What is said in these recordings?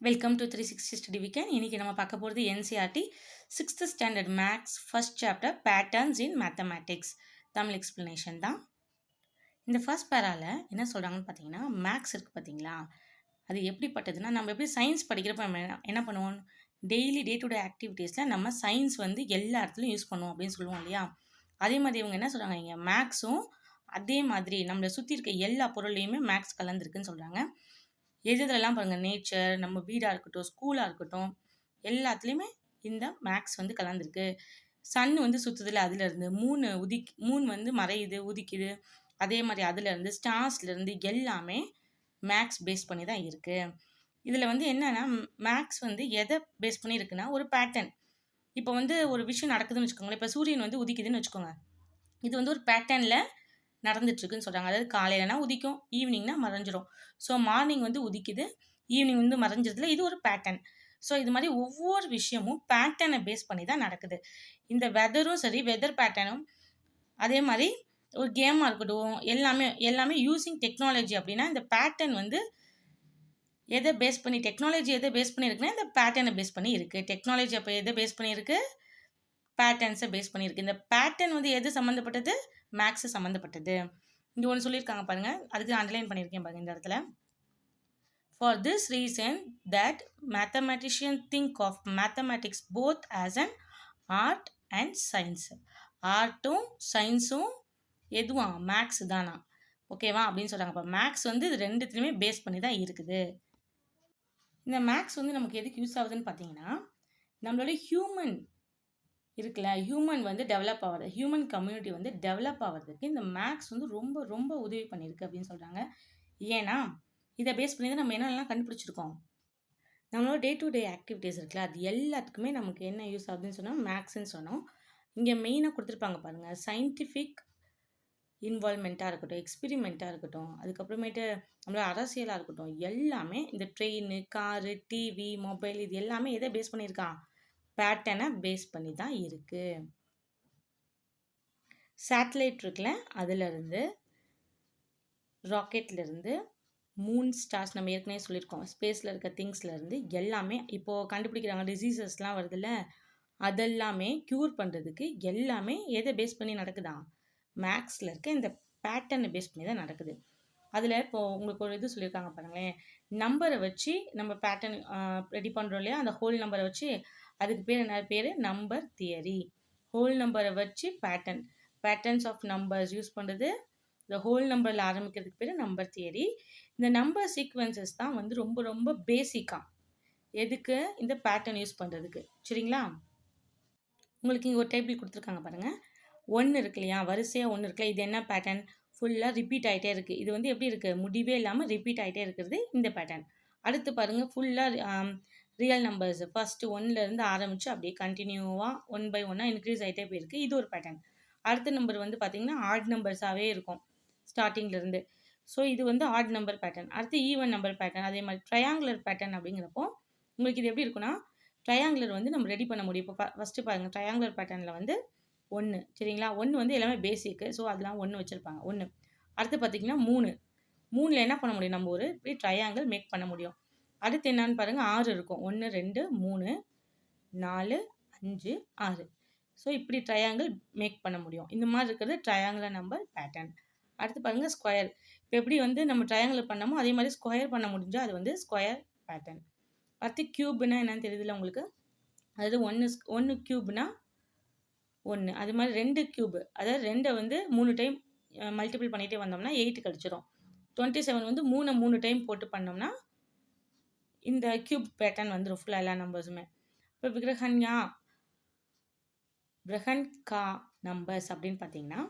Welcome to 360 study weekend. இன்றைக்கி நம்ம பார்க்க போகிறது NCERT 6th standard maths first chapter patterns in mathematics Tamil explanation தான். இந்த ஃபர்ஸ்ட் பேராவில் என்ன சொல்கிறாங்கன்னு பார்த்தீங்கன்னா, மேக்ஸ் இருக்குது பார்த்தீங்களா, அது எப்படிப்பட்டதுன்னா, நம்ம எப்படி சயின்ஸ் படிக்கிறப்ப நம்ம என்ன பண்ணுவோம், டெய்லி டே டு டே ஆக்டிவிட்டீஸில் நம்ம சயின்ஸ் வந்து எல்லா இடத்துலையும் யூஸ் பண்ணுவோம் அப்படின்னு சொல்லுவோம் இல்லையா. அதே மாதிரி இவங்க என்ன சொல்கிறாங்க, இங்கே மேக்ஸும் அதே மாதிரி நம்மளை சுற்றி இருக்க எல்லா பொருள்லையுமே மேக்ஸ் கலந்துருக்குன்னு சொல்கிறாங்க. எதுலலாம் பாருங்கள், நேச்சர், நம்ம வீடாக இருக்கட்டும், ஸ்கூலாக இருக்கட்டும், எல்லாத்துலேயுமே இந்த மேக்ஸ் வந்து கலந்துருக்கு. சன் வந்து சுற்றுதில்ல, அதுலேருந்து மூன் வந்து மறையுது, உதிக்குது, அதே மாதிரி அதுலேருந்து ஸ்டார்ஸ்லேருந்து எல்லாமே மேக்ஸ் பேஸ் பண்ணி தான் இருக்குது. இதில் வந்து என்னென்னா, மேக்ஸ் வந்து எதை பேஸ் பண்ணி இருக்குன்னா, ஒரு பேட்டர்ன். இப்போ வந்து ஒரு விஷயம் நடக்குதுன்னு வச்சுக்கோங்களேன். இப்போ சூரியன் வந்து உதிக்குதுன்னு வச்சுக்கோங்க. இது வந்து ஒரு பேட்டர்னில் நடந்துட்டுருக்குன்னு சொல்கிறாங்க. அதாவது காலையிலனா உதிக்கும், ஈவினிங்னா மறைஞ்சிரும். ஸோ மார்னிங் வந்து உதிக்குது, ஈவினிங் வந்து மறைஞ்சிருதுல, இது ஒரு பேட்டர்ன். ஸோ இது மாதிரி ஒவ்வொரு விஷயமும் பேட்டர்னை பேஸ் பண்ணி தான் நடக்குது. இந்த வெதரும் சரி, வெதர் பேட்டர்னும் அதே மாதிரி ஒரு கேமாக இருக்கட்டும், எல்லாமே யூஸிங் டெக்னாலஜி. அப்படின்னா இந்த பேட்டர்ன் வந்து எதை பேஸ் பண்ணி, டெக்னாலஜி எதை பேஸ் பண்ணியிருக்குன்னா இந்த பேட்டர்னை பேஸ் பண்ணி இருக்குது. டெக்னாலஜி அப்போ எதை பேஸ் பண்ணியிருக்கு, பேட்டர்ன்ஸை பேஸ் பண்ணியிருக்கு. இந்த பேட்டர்ன் வந்து எது சம்மந்தப்பட்டது, மேக்ஸு சம்மந்தப்பட்டது. இங்கே ஒன்று சொல்லியிருக்காங்க பாருங்கள், அதுக்கு அண்டர்லைன் பண்ணியிருக்கேன் பாருங்கள் இந்த இடத்துல. For this reason that mathematicians think of mathematics both as an art and science. ஆர்ட்டும் சயின்ஸும் எதுவும் மேக்ஸ் தானா, ஓகேவா அப்படின்னு சொல்கிறாங்க. இப்போ மேக்ஸ் வந்து இது ரெண்டுத்துலையுமே பேஸ் பண்ணி தான் இருக்குது. இந்த மேக்ஸ் வந்து நமக்கு எதுக்கு யூஸ் ஆகுதுன்னு பார்த்தீங்கன்னா, நம்மளோட ஹியூமன் இருக்குல்ல, ஹியூமன் வந்து டெவலப் ஆகிறது, ஹியூமன் கம்யூனிட்டி வந்து டெவலப் ஆகிறதுக்கு இந்த மேக்ஸ் வந்து ரொம்ப ரொம்ப உதவி பண்ணியிருக்கு அப்படின்னு சொல்கிறாங்க. ஏன்னா இதை பேஸ் பண்ணி தான் நம்ம என்னெல்லாம் கண்டுபிடிச்சிருக்கோம். நம்மளோட டே டு டே ஆக்டிவிட்டீஸ் இருக்குல்ல, அது எல்லாத்துக்குமே நமக்கு என்ன யூஸ் ஆகுதுன்னு சொன்னால் மேக்ஸ்ன்னு சொன்னோம். இங்கே மெயினாக கொடுத்துருப்பாங்க பாருங்கள், சயின்டிஃபிக் இன்வால்மெண்ட்டாக இருக்கட்டும், எக்ஸ்பிரிமெண்ட்டாக இருக்கட்டும், அதுக்கப்புறமேட்டு நம்மளோட அரசியலாக இருக்கட்டும், எல்லாமே இந்த ட்ரெயின், காரு, டிவி, மொபைல், இது எல்லாமே எதை பேஸ் பண்ணியிருக்கான், பேட்டர்னை பேஸ் பண்ணி தான் இருக்குது. சேட்டலைட் இருக்குல்ல, அதுலேருந்து, ராக்கெட்லேருந்து, மூன், ஸ்டார்ஸ், நம்ம ஏற்கனவே சொல்லியிருக்கோம், ஸ்பேஸில் இருக்க திங்ஸ்லேருந்து எல்லாமே இப்போது கண்டுபிடிக்கிறாங்க. டிசீசஸ்லாம் வருதுல்ல, அதெல்லாமே க்யூர் பண்ணுறதுக்கு எல்லாமே எதை பேஸ் பண்ணி நடக்குதா, மேக்ஸில் இருக்க இந்த பேட்டர்னை பேஸ் பண்ணி தான் நடக்குது. அதில் இப்போது உங்களுக்கு ஒரு இது சொல்லியிருக்காங்க பாருங்களேன், நம்பரை வச்சு நம்ம பேட்டர்ன் ரெடி பண்ணுறோம் இல்லையா, அந்த ஹோல் நம்பரை வச்சு, அதுக்கு பேர் என்ன பேர், நம்பர் தியரி. ஹோல் நம்பரை வச்சு பேட்டர்ன்ஸ் ஆஃப் நம்பர்ஸ் யூஸ் பண்ணுறது, இந்த ஹோல் நம்பரில் ஆரம்பிக்கிறதுக்கு பேர் நம்பர் தியரி. இந்த நம்பர் சீக்வன்சஸ் தான் வந்து ரொம்ப ரொம்ப பேசிக்காக எதுக்கு, இந்த பேட்டர்ன் யூஸ் பண்ணுறதுக்கு. சரிங்களா, உங்களுக்கு இங்கே ஒரு டேபிள் கொடுத்துருக்காங்க பாருங்கள். 1 இருக்கு இல்லையா, வரிசையாக 1 இருக்குல்ல, இது என்ன பேட்டர்ன், ஃபுல்லாக ரிப்பீட் ஆகிட்டே இருக்குது. இது வந்து எப்படி இருக்குது, முடிவே இல்லாமல் ரிப்பீட் ஆகிட்டே இருக்கிறது இந்த பேட்டர்ன். அடுத்து பாருங்கள், ஃபுல்லாக ரியல் நம்பர்ஸ், ஃபஸ்ட்டு 1லேருந்து ஆரம்பித்து அப்படியே கண்டினியூவாக 1 by 1 இன்க்ரீஸ் ஆகிட்டே போயிருக்கு, இது ஒரு பேட்டர்ன். அடுத்த நம்பர் வந்து பார்த்திங்கன்னா ஆட் நம்பர்ஸாகவே இருக்கும் ஸ்டார்டிங்லேருந்து. ஸோ இது வந்து ஆட் நம்பர் பேட்டர்ன். அடுத்து ஈவன் நம்பர் பேட்டர்ன், அதே மாதிரி ட்ரையாங்குலர் பேட்டர்ன். அப்படிங்கிறப்போ உங்களுக்கு இது எப்படி இருக்குன்னா, ட்ரையாங்குலர் வந்து நம்ம ரெடி பண்ண முடியும். இப்போ ஃபஸ்ட்டு பாருங்கள், ட்ரையாங்குலர் பேட்டர்னில் வந்து 1, சரிங்களா, 1 வந்து எல்லாமே பேசிக்கு, ஸோ அதெல்லாம் 1 வச்சுருப்பாங்க, 1. அடுத்து பார்த்திங்கன்னா 3 என்ன பண்ண முடியும், நம்ம ஒரு இப்படி ட்ரையாங்கிள் மேக் பண்ண முடியும். அடுத்து என்னன்னு பாருங்கள், 6 இருக்கும், 1 2 3 4 5 6. ஸோ இப்படி ட்ரையாங்கிள் மேக் பண்ண முடியும். இந்த மாதிரி இருக்கிறது ட்ரையாங்குலர் நம்பர் பேட்டர்ன். அடுத்து பாருங்கள், ஸ்கொயர். இப்போ எப்படி வந்து நம்ம ட்ரையாங்குலர் பண்ணமோ அதே மாதிரி ஸ்கொயர் பண்ண முடிஞ்சால் அது வந்து ஸ்கொயர் பேட்டர்ன். அடுத்து க்யூப்னா என்னன்னு தெரியுதுல்ல உங்களுக்கு, அதாவது 1 க்யூப்னா 1, அது மாதிரி 2 க்யூப், அதாவது 2 வந்து 3 டைம் மல்டிபிள் பண்ணிகிட்டே வந்தோம்னா 8 கிடச்சிரும். 27 வந்து 3 டைம் போட்டு பண்ணோம்னா இந்த க்யூப் பேட்டர்ன் வந்துடும் ஃபுல்லாக எல்லா நம்பர்ஸுமே. இப்போ பிரஹன்கா நம்பர்ஸ் அப்படின்னு பார்த்தீங்கன்னா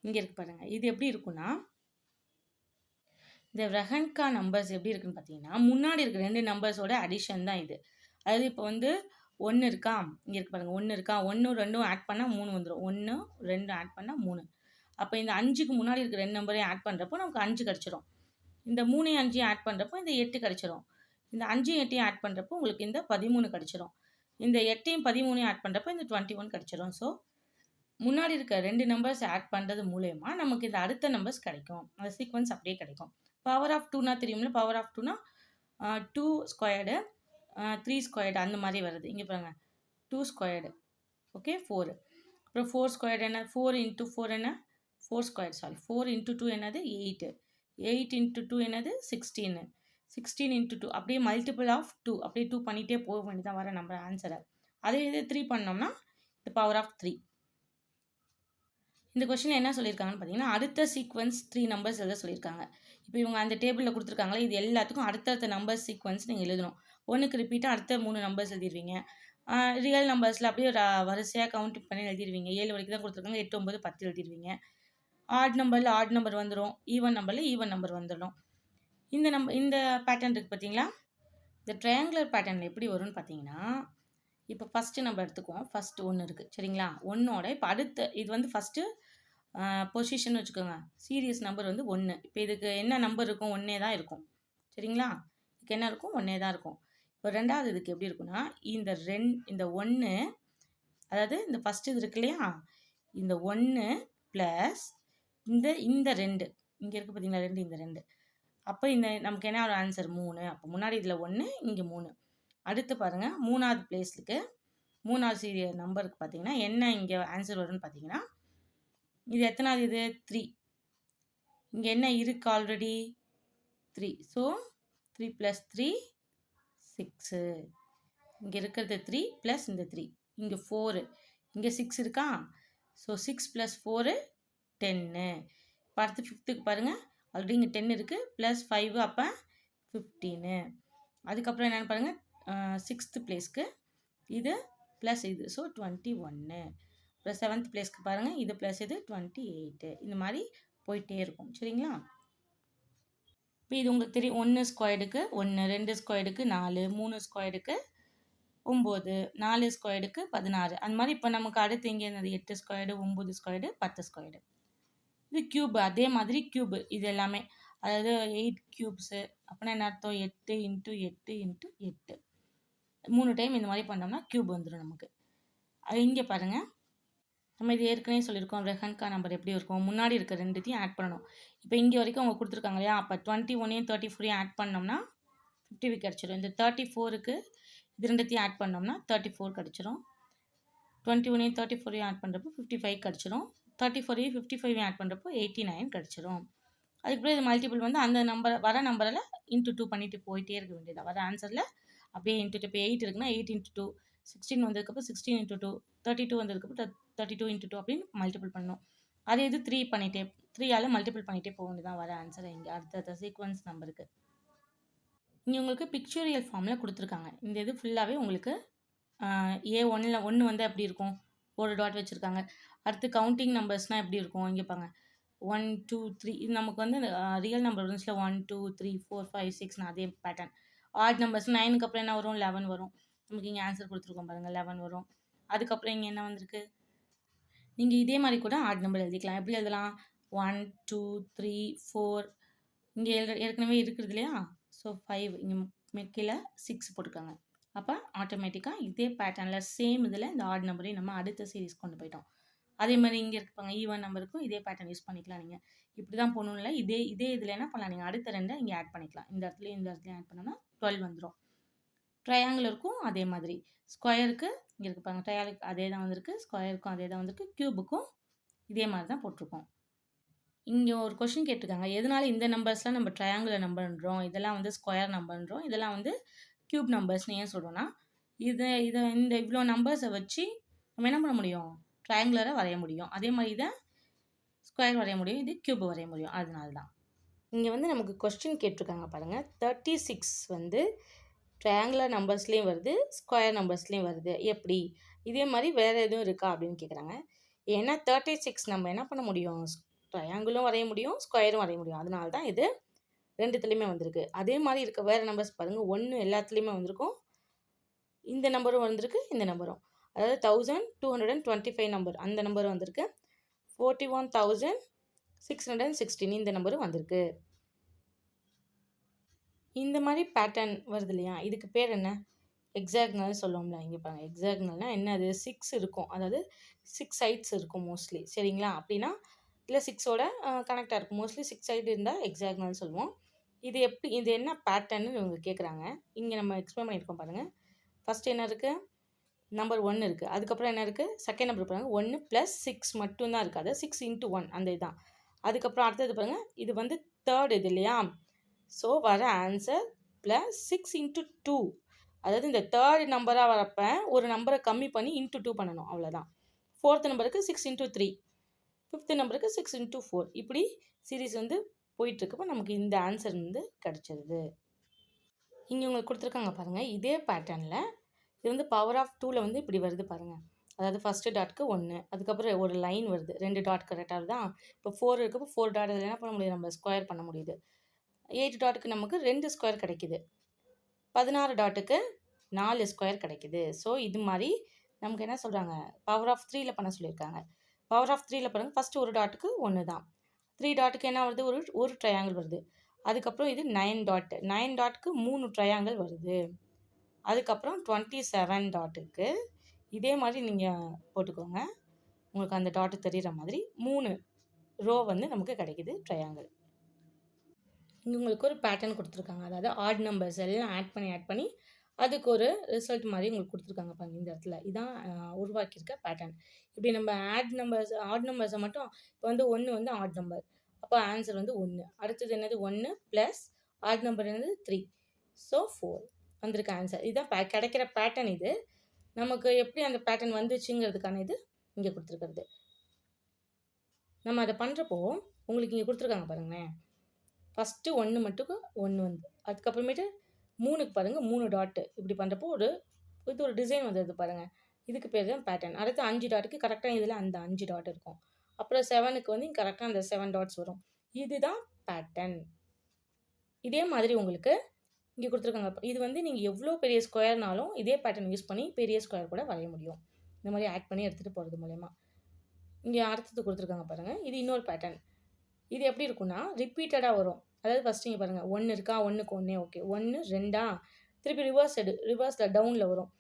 இங்கே இருக்கு பாருங்கள். இது எப்படி இருக்குன்னா, இந்த பிரஹன்கா நம்பர்ஸ் எப்படி இருக்குன்னு பார்த்தீங்கன்னா, முன்னாடி இருக்க 2 நம்பர்ஸோட அடிஷன் தான் இது. அதாவது இப்போ வந்து 1 இருக்கா, இங்கே இருக்கு பாருங்கள், 1 இருக்கா, 1 2 ஆட் பண்ணால் 3 வந்துடும், 1 2 ஆட் பண்ணால் 3. அப்போ இந்த 5க்கு முன்னாடி இருக்க 2 நம்பரையும் ஆட் பண்ணுறப்போ நமக்கு 5 கிடச்சிரும். இந்த 3 5 ஆட் பண்ணுறப்போ இந்த 8 கிடச்சிரும். இந்த 5 8 ஆட் பண்ணுறப்போ உங்களுக்கு இந்த 13 கிடச்சிரும். இந்த 8 13 ஆட் பண்ணுறப்போ இந்த 21 கிடச்சிரும். ஸோ முன்னாடி இருக்க 2 நம்பர்ஸ் ஆட் பண்ணுறது மூலயமா நமக்கு இந்த அடுத்த நம்பர்ஸ் கிடைக்கும், அந்த சீக்வன்ஸ் அப்படியே கிடைக்கும். பவர் ஆஃப் 2னா தெரியும்ல, பவர் ஆஃப் 2னா 2 ஸ்கொயர்டு, 3 ஸ்கொயர்டு அந்த மாதிரி வருது. இங்கே பாருங்க 2 ஸ்கொயர்டு. ஓகே 4. அப்புறம் 4 ஸ்கொயர்டு என்ன 4 இன்ட்டு 4 என்ன 4 ஸ்கொயர் 4 இன்ட்டு 2 என்னது 8. 8 இன்ட்டு 2 என்னது 16. 16 இன்ட்டு 2 அப்படியே மல்டிபிள் ஆஃப் 2 அப்படியே 2 பண்ணிகிட்டே போக வேண்டியதான் வர நம்ம ஆன்சரை. அதே இது 3 பண்ணோம்னா the power of 3. இந்த கொஸ்டின் என்ன சொல்லியிருக்காங்கன்னு பார்த்தீங்கன்னா அடுத்த சீக்வன்ஸ் 3 நம்பர்ஸ் எழுத சொல்லியிருக்காங்க. இப்போ இவங்க அந்த டேபிளில் கொடுத்துருக்காங்களே இது எல்லாத்துக்கும் அடுத்தடுத்த நம்பர் சீக்வன்ஸ் நீங்கள் எழுதணும். ஒன்றுக்கு ரிப்பீட்டாக அடுத்த 3 நம்பர்ஸ் எழுதிடுவீங்க. ரியல் நம்பர்ஸில் அப்படியே வரிசையாக கவுண்ட் பண்ணி எழுதிடுவீங்க. 7 வரைக்கும் தான் கொடுத்துருக்காங்க. 8 9 10 எழுதிடுவீங்க. ஆட் நம்பரில் ஆட் நம்பர் வந்துடும். ஈவன் நம்பரில் ஈவன் நம்பர் வந்துடும். இந்த பேட்டர்ன் இருக்குது பார்த்தீங்களா. இந்த ட்ரையாங்குலர் பேட்டர்னில் எப்படி வரும்னு பார்த்தீங்கன்னா இப்போ ஃபஸ்ட்டு நம்ம எடுத்துக்குவோம். ஃபஸ்ட்டு 1 இருக்குது சரிங்களா. 1ஓட இப்போ அடுத்த இது வந்து ஃபஸ்ட்டு பொசிஷன் வச்சுக்கோங்க. சீரியஸ் நம்பர் வந்து 1. இப்போ இதுக்கு என்ன நம்பர் இருக்கும் 1 தான் இருக்கும் சரிங்களா. இதுக்கு என்ன இருக்கும் 1 தான் இருக்கும். இப்போ ரெண்டாவது இதுக்கு எப்படி இருக்குன்னா இந்த 1 அதாவது இந்த ஃபஸ்ட்டு இது இருக்கு இல்லையா இந்த 1 ப்ளஸ் இந்த 2 இங்கே இருக்குது பார்த்தீங்களா 2 இந்த 2. அப்போ நமக்கு என்ன ஒரு ஆன்சர் 3. அப்போ முன்னாடி இதில் 1 இங்கே 3. அடுத்து பாருங்கள் 3வது பிளேஸ்லுக்கு 3வது சீரியல் நம்பருக்கு பார்த்தீங்கன்னா என்ன இங்கே ஆன்சர் வரும்னு பார்த்தீங்கன்னா இது எத்தனாவது இது 3. இங்கே என்ன இருக்கு ஆல்ரெடி 3. ஸோ 3 + 3 6. இங்கே இருக்கிறது 3 ப்ளஸ் இந்த 3 இங்கே 4 இங்கே 6 இருக்கா. ஸோ 6 + 4 10. இப்போ அடுத்து 5த்துக்கு பாருங்கள் ஆல்ரெடி இங்கே 10 இருக்குது ப்ளஸ் 5 அப்போ 15. அதுக்கப்புறம் என்னென்னு பாருங்கள் 6th பிளேஸ்க்கு இது ப்ளஸ் இது ஸோ 21. அப்புறம் 7th பிளேஸ்க்கு பாருங்கள் இது ப்ளஸ் இது 28. இந்த மாதிரி போயிட்டே இருக்கும் சரிங்களா. இப்போ இது உங்களுக்கு தெரியும் 1 ஸ்கொயர்டுக்கு 1, 2 ஸ்கொயர்டுக்கு 4, 3 ஸ்கொயர்டுக்கு 9, 4 ஸ்கொயர்டுக்கு 16. அந்த மாதிரி இப்போ நமக்கு அடுத்து இங்கே என்னது 8 ஸ்கொயர்டு 9 ஸ்கொயர்டு 10 ஸ்கொயர்டு. இது க்யூப் அதே மாதிரி க்யூப் இது எல்லாமே அதாவது 8 க்யூப்ஸு அப்படின்னா என்ன அர்த்தம் 8 × 8 × 8 3 டைம் இந்த மாதிரி பண்ணோம்னா க்யூப் வந்துடும் நமக்கு. அது இங்கே பாருங்கள் நம்ம இது ஏற்கனவே சொல்லியிருக்கோம். ரெஹன்கா நம்பர் எப்படி இருக்கும் முன்னாடி இருக்க ரெண்டுத்தையும் ஆட் பண்ணணும். இப்போ இங்கே வரைக்கும் அவங்க கொடுத்துருக்காங்க இல்லையா. அப்போ 21 34 ஆட் பண்ணோம்னா 50 கிடச்சிரும். இந்த 34க்கு இது ரெண்டுத்தையும் ஆட் பண்ணோம்னா 34 கிடச்சிரும். 21 34 ஆட் பண்ணுறப்போ 55 கிடச்சிரும். 34 55 ஆட் பண்ணுறப்போ 89 கிடச்சிரும். அதுக்கப்புறம் இது மல்டிபிள் வந்து அந்த நம்பர் வர நம்பரில் இன்ட்டு 2 பண்ணிட்டு போயிட்டே இருக்க வேண்டியது வர ஆன்சரில் அப்படியே இன்ட்டு இப்போ 8 இருக்குன்னா 8 × 2 16 வந்ததுக்கப்புறம் 16 × 2 32 வந்ததுக்கப்புறம் 32 × 2 அப்படின்னு மல்டிபிள் பண்ணணும். அதே இது 3 பண்ணிட்டே 3ஆல் மல்டிபிள் பண்ணிகிட்டே போக வேண்டியதான் வர ஆன்சர் இங்கே அடுத்த சீக்வன்ஸ் நம்பருக்கு. இங்கே உங்களுக்கு பிக்சோரியல் ஃபார்மில் கொடுத்துருக்காங்க. இந்த இது ஃபுல்லாகவே உங்களுக்கு A1ல் 1 வந்து எப்படி இருக்கும் ஒரு டாட் வச்சுருக்காங்க. அடுத்து கவுண்டிங் நம்பர்ஸ்னால் எப்படி இருக்கும் இங்கே பாங்க 1 2 3 இது நமக்கு வந்து ரியல் நம்பர் இருந்துச்சுல 1 2 3 4 5 6 அதே பேட்டர்ன். ஆட் நம்பர்ஸ் 9க்கு அப்புறம் என்ன வரும் 11 வரும். நமக்கு இங்கே ஆன்சர் கொடுத்துருக்கோம் பாருங்கள் 11 வரும். அதுக்கப்புறம் இங்கே என்ன வந்திருக்கு நீங்கள் இதே மாதிரி கூட ஆட் நம்பர் எழுதிக்கலாம். எப்படி எழுதலாம் 1 2 3 4 இங்கே ஏற்கனவே இருக்கிறது இல்லையா. ஸோ 5 இங்கே கீழே 6 போட்டிருக்காங்க. அப்போ ஆட்டோமேட்டிக்காக இதே பேட்டர்னில் சேம் இதில் இந்த ஆட் நம்பரையும் நம்ம அடுத்த சீரீஸ் கொண்டு போயிட்டோம். அதே மாதிரி இங்கே இருப்பாங்க ஈவன் நம்பருக்கும் இதே பேட்டர்ன் யூஸ் பண்ணிக்கலாம். நீங்கள் இப்படி தான் போகணும் இல்லை இதே இதில் என்ன பண்ணலாம் நீங்கள் அடுத்த 2 இங்கே ஆட் பண்ணிக்கலாம். இந்த இடத்துலையும் ஆட் பண்ணோம்னா 12 வந்துடும். ட்ரையாங்குலருக்கும் அதே மாதிரி ஸ்கொயருக்கு இங்கே இருப்பாங்க ட்ரையாங்குலருக்கு அதே தான் வந்திருக்கு. ஸ்கொயருக்கும் அதே தான் வந்திருக்கு. க்யூபுக்கும் இதே மாதிரி தான் போட்டிருக்கோம். இங்கே ஒரு கொஷின் கேட்டிருக்காங்க எதனால இந்த நம்பர்ஸ்லாம் நம்ம ட்ரையாங்குலர் நம்பர்ன்றோம் இதெல்லாம் வந்து ஸ்கொயர் நம்பர்ன்றோம் இதெல்லாம் வந்து க்யூப் நம்பர்ஸ்னு ஏன் சொல்கிறோன்னா இந்த இவ்வளோ நம்பர்ஸை வச்சு நம்ம என்ன பண்ண முடியும் ட்ரையாங்குலரை வரைய முடியும். அதே மாதிரி இதை ஸ்கொயர் வரைய முடியும். இது க்யூப் வரைய முடியும். அதனால தான் இங்கே வந்து நமக்கு கொஸ்டின் கேட்டிருக்காங்க பாருங்கள் 36 வந்து ட்ரையாங்குலர் நம்பர்ஸ்லேயும் வருது ஸ்கொயர் நம்பர்ஸ்லேயும் வருது எப்படி இதே மாதிரி வேறு எதுவும் இருக்கா அப்படின்னு கேட்குறாங்க. ஏன்னா 36 நம்ம என்ன பண்ண முடியும் ட்ரையாங்குலும் வரைய முடியும் ஸ்கொயரும் வரைய முடியும். அதனால தான் இது ரெண்டுத்துலேயுமே வந்திருக்கு. அதே மாதிரி இருக்க வேறு நம்பர்ஸ் பாருங்கள் 1 எல்லாத்துலேயுமே வந்திருக்கும். இந்த நம்பரும் வந்திருக்கு இந்த நம்பரும் அதாவது 1225 நம்பர் அந்த நம்பரும் வந்திருக்கு. 41,616 இந்த நம்பரும் வந்திருக்கு. இந்த மாதிரி பேட்டர்ன் வருது இல்லையா இதுக்கு பேர் என்ன எக்ஸாக்னல் சொல்லுவோம்ல. இங்கே பாருங்கள் எக்ஸாக்னல்னால் என்ன அது 6 இருக்கும் அதாவது 6 சைட்ஸ் இருக்கும் மோஸ்ட்லி சரிங்களா. அப்படின்னா இல்லை 6ஓட கனெக்டாக இருக்கும் மோஸ்ட்லி 6 சைடு இருந்தால் எக்ஸாக்னல் சொல்லுவோம். இது என்ன பேட்டர்ன்னு இவங்க கேட்குறாங்க. இங்கே நம்ம எக்ஸ்பிளைன் பண்ணியிருக்கோம் பாருங்கள். ஃபஸ்ட்டு என்ன இருக்குது, நம்பர் 1 இருக்குது. அதுக்கப்புறம் என்ன இருக்குது, செகண்ட் நம்பர் பாருங்கள் 1 + 6 மட்டும்தான் இருக்குது. அது 6 × 1 அந்த இதுதான். அதுக்கப்புறம் அடுத்தது பாருங்கள், இது வந்து தேர்ட் இது இல்லையா. ஸோ வர ஆன்சர் +6 × 2. அதாவது இந்த தேர்ட் நம்பராக வரப்போ ஒரு நம்பரை கம்மி பண்ணி × 2 பண்ணணும், அவ்வளோதான். ஃபோர்த் நம்பருக்கு 6 × 3, ஃபிஃப்த் நம்பருக்கு 6 × 4. இப்படி சீரீஸ் வந்து போயிட்டுருக்கப்போ நமக்கு இந்த ஆன்சர் வந்து கிடச்சிருது. இங்கே உங்களுக்கு கொடுத்துருக்காங்க பாருங்கள். இதே பேட்டர்னில் இது வந்து பவர் ஆஃப் 2ல் வந்து இப்படி வருது பாருங்கள். அதாவது ஃபஸ்ட்டு டாட்க்கு 1, அதுக்கப்புறம் ஒரு லைன் வருது, 2 டாட் கரெக்டாக தான். இப்போ 4 இருக்கப்போ 4 டாட் இதில் என்ன பண்ண முடியுது, நம்ம ஸ்கொயர் பண்ண முடியுது. 8 டாட்டுக்கு நமக்கு 2 ஸ்கொயர் கிடைக்குது. 16 டாட்டுக்கு 4 ஸ்கொயர் கிடைக்குது. ஸோ இது மாதிரி நமக்கு என்ன சொல்கிறாங்க, பவர் ஆஃப் 3ல் பண்ண சொல்லியிருக்காங்க. பவர் ஆஃப் 3ல் பாருங்கள், ஃபஸ்ட்டு ஒரு டாட்டுக்கு 1 தான். 3 டாட்டுக்கு என்ன வருது, ஒரு ட்ரையாங்கிள் வருது. அதுக்கப்புறம் இது 9 டாட், 9 டாட்டுக்கு 3 ட்ரையாங்கிள் வருது. அதுக்கப்புறம் 27 டாட்டுக்கு இதே மாதிரி நீங்கள் போட்டுக்கோங்க. உங்களுக்கு அந்த டாட்டு தெரிகிற மாதிரி 3 ரோ வந்து நமக்கு கிடைக்குது ட்ரையாங்கிள். இங்கே உங்களுக்கு ஒரு பேட்டர்ன் கொடுத்துருக்காங்க. அதாவது ஆட் நம்பர்ஸ் எல்லாம் ஆட் பண்ணி அதுக்கு ஒரு ரிசல்ட் மாதிரி உங்களுக்கு கொடுத்துருக்காங்க பாருங்க. இந்த இடத்துல இதான் உருவாக்கியிருக்க பேட்டர்ன். இப்படி நம்ம ஆட் நம்பர்ஸை மட்டும் இப்போ வந்து 1 வந்து ஆட் நம்பர், அப்போ ஆன்சர் வந்து 1. அடுத்தது என்னது 1 + ஆட் நம்பர் என்னது 3, ஸோ 4 வந்திருக்க ஆன்சர். இதுதான் கிடைக்கிற பேட்டர்ன். இது நமக்கு எப்படி அந்த பேட்டர்ன் வந்துச்சுங்கிறதுக்கான இது இங்கே கொடுத்துருக்கிறது. நம்ம அதை பண்ணுறப்போ உங்களுக்கு இங்கே கொடுத்துருக்காங்க பாருங்களேன். ஃபஸ்ட்டு 1 மட்டுக்கு 1 வந்து, அதுக்கப்புறமேட்டு 3க்கு பாருங்கள் 3 டாட்டு. இப்படி பண்ணுறப்போ இது ஒரு டிசைன் வந்தது பாருங்கள். இதுக்கு பேர் தான் பேட்டர்ன். அடுத்து 5 டாட்டுக்கு கரெக்டாக இதில் அந்த 5 டாட் இருக்கும். அப்புறம் 7க்கு வந்து கரெக்டாக அந்த 7 டாட்ஸ் வரும். இதுதான் பேட்டர்ன். இதே மாதிரி உங்களுக்கு இங்கே கொடுத்துருக்காங்க. இது வந்து நீங்கள் எவ்வளோ பெரிய ஸ்கொயர்னாலும் இதே பேட்டர்ன் யூஸ் பண்ணி பெரிய ஸ்கொயர் கூட வரைய முடியும். இந்த மாதிரி ஆட் பண்ணி எடுத்துகிட்டு போகிறது மூலயமா. இங்கே அடுத்தது கொடுத்துருக்காங்க பாருங்கள். இது இன்னொரு பேட்டர்ன். இது எப்படி இருக்குன்னா ரிப்பீட்டடாக வரும். அதாவது ஃபஸ்ட்டு இங்கே பாருங்கள், 1 இருக்கா, 1க்கு 1 ஓகே, 1 2 திருப்பி ரிவர்ஸில் டவுனில் வரும்.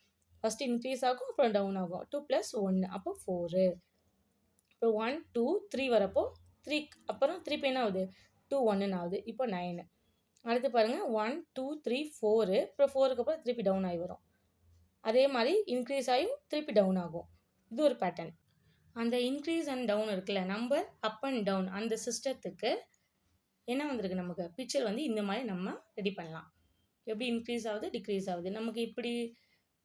ஃபஸ்ட்டு இன்க்ரீஸ் ஆகும், அப்புறம் டவுன் ஆகும். 2 + 1 அப்போ 4. அப்புறம் 1 2 3 வரப்போ 3, அப்புறம் திருப்பி என்ன ஆகுது, 2 1 ஆகுது. இப்போ 9. அடுத்து பாருங்கள் 1 2 3 4, அப்புறம் 4க்கு அப்புறம் திருப்பி டவுன் ஆகி வரும். அதே மாதிரி இன்க்ரீஸ் ஆகியும் திருப்பி டவுன் ஆகும். இது ஒரு பேட்டர்ன். அந்த இன்க்ரீஸ் அண்ட் டவுன் இருக்குல்ல, நம்பர் அப் அண்ட் டவுன், அந்த சிஸ்டத்துக்கு என்ன வந்திருக்கு, நமக்கு பிக்சர் வந்து இந்த மாதிரி நம்ம ரெடி பண்ணலாம். எப்படி இன்க்ரீஸ் ஆகுது, டிக்ரீஸ் ஆகுது நமக்கு இப்படி.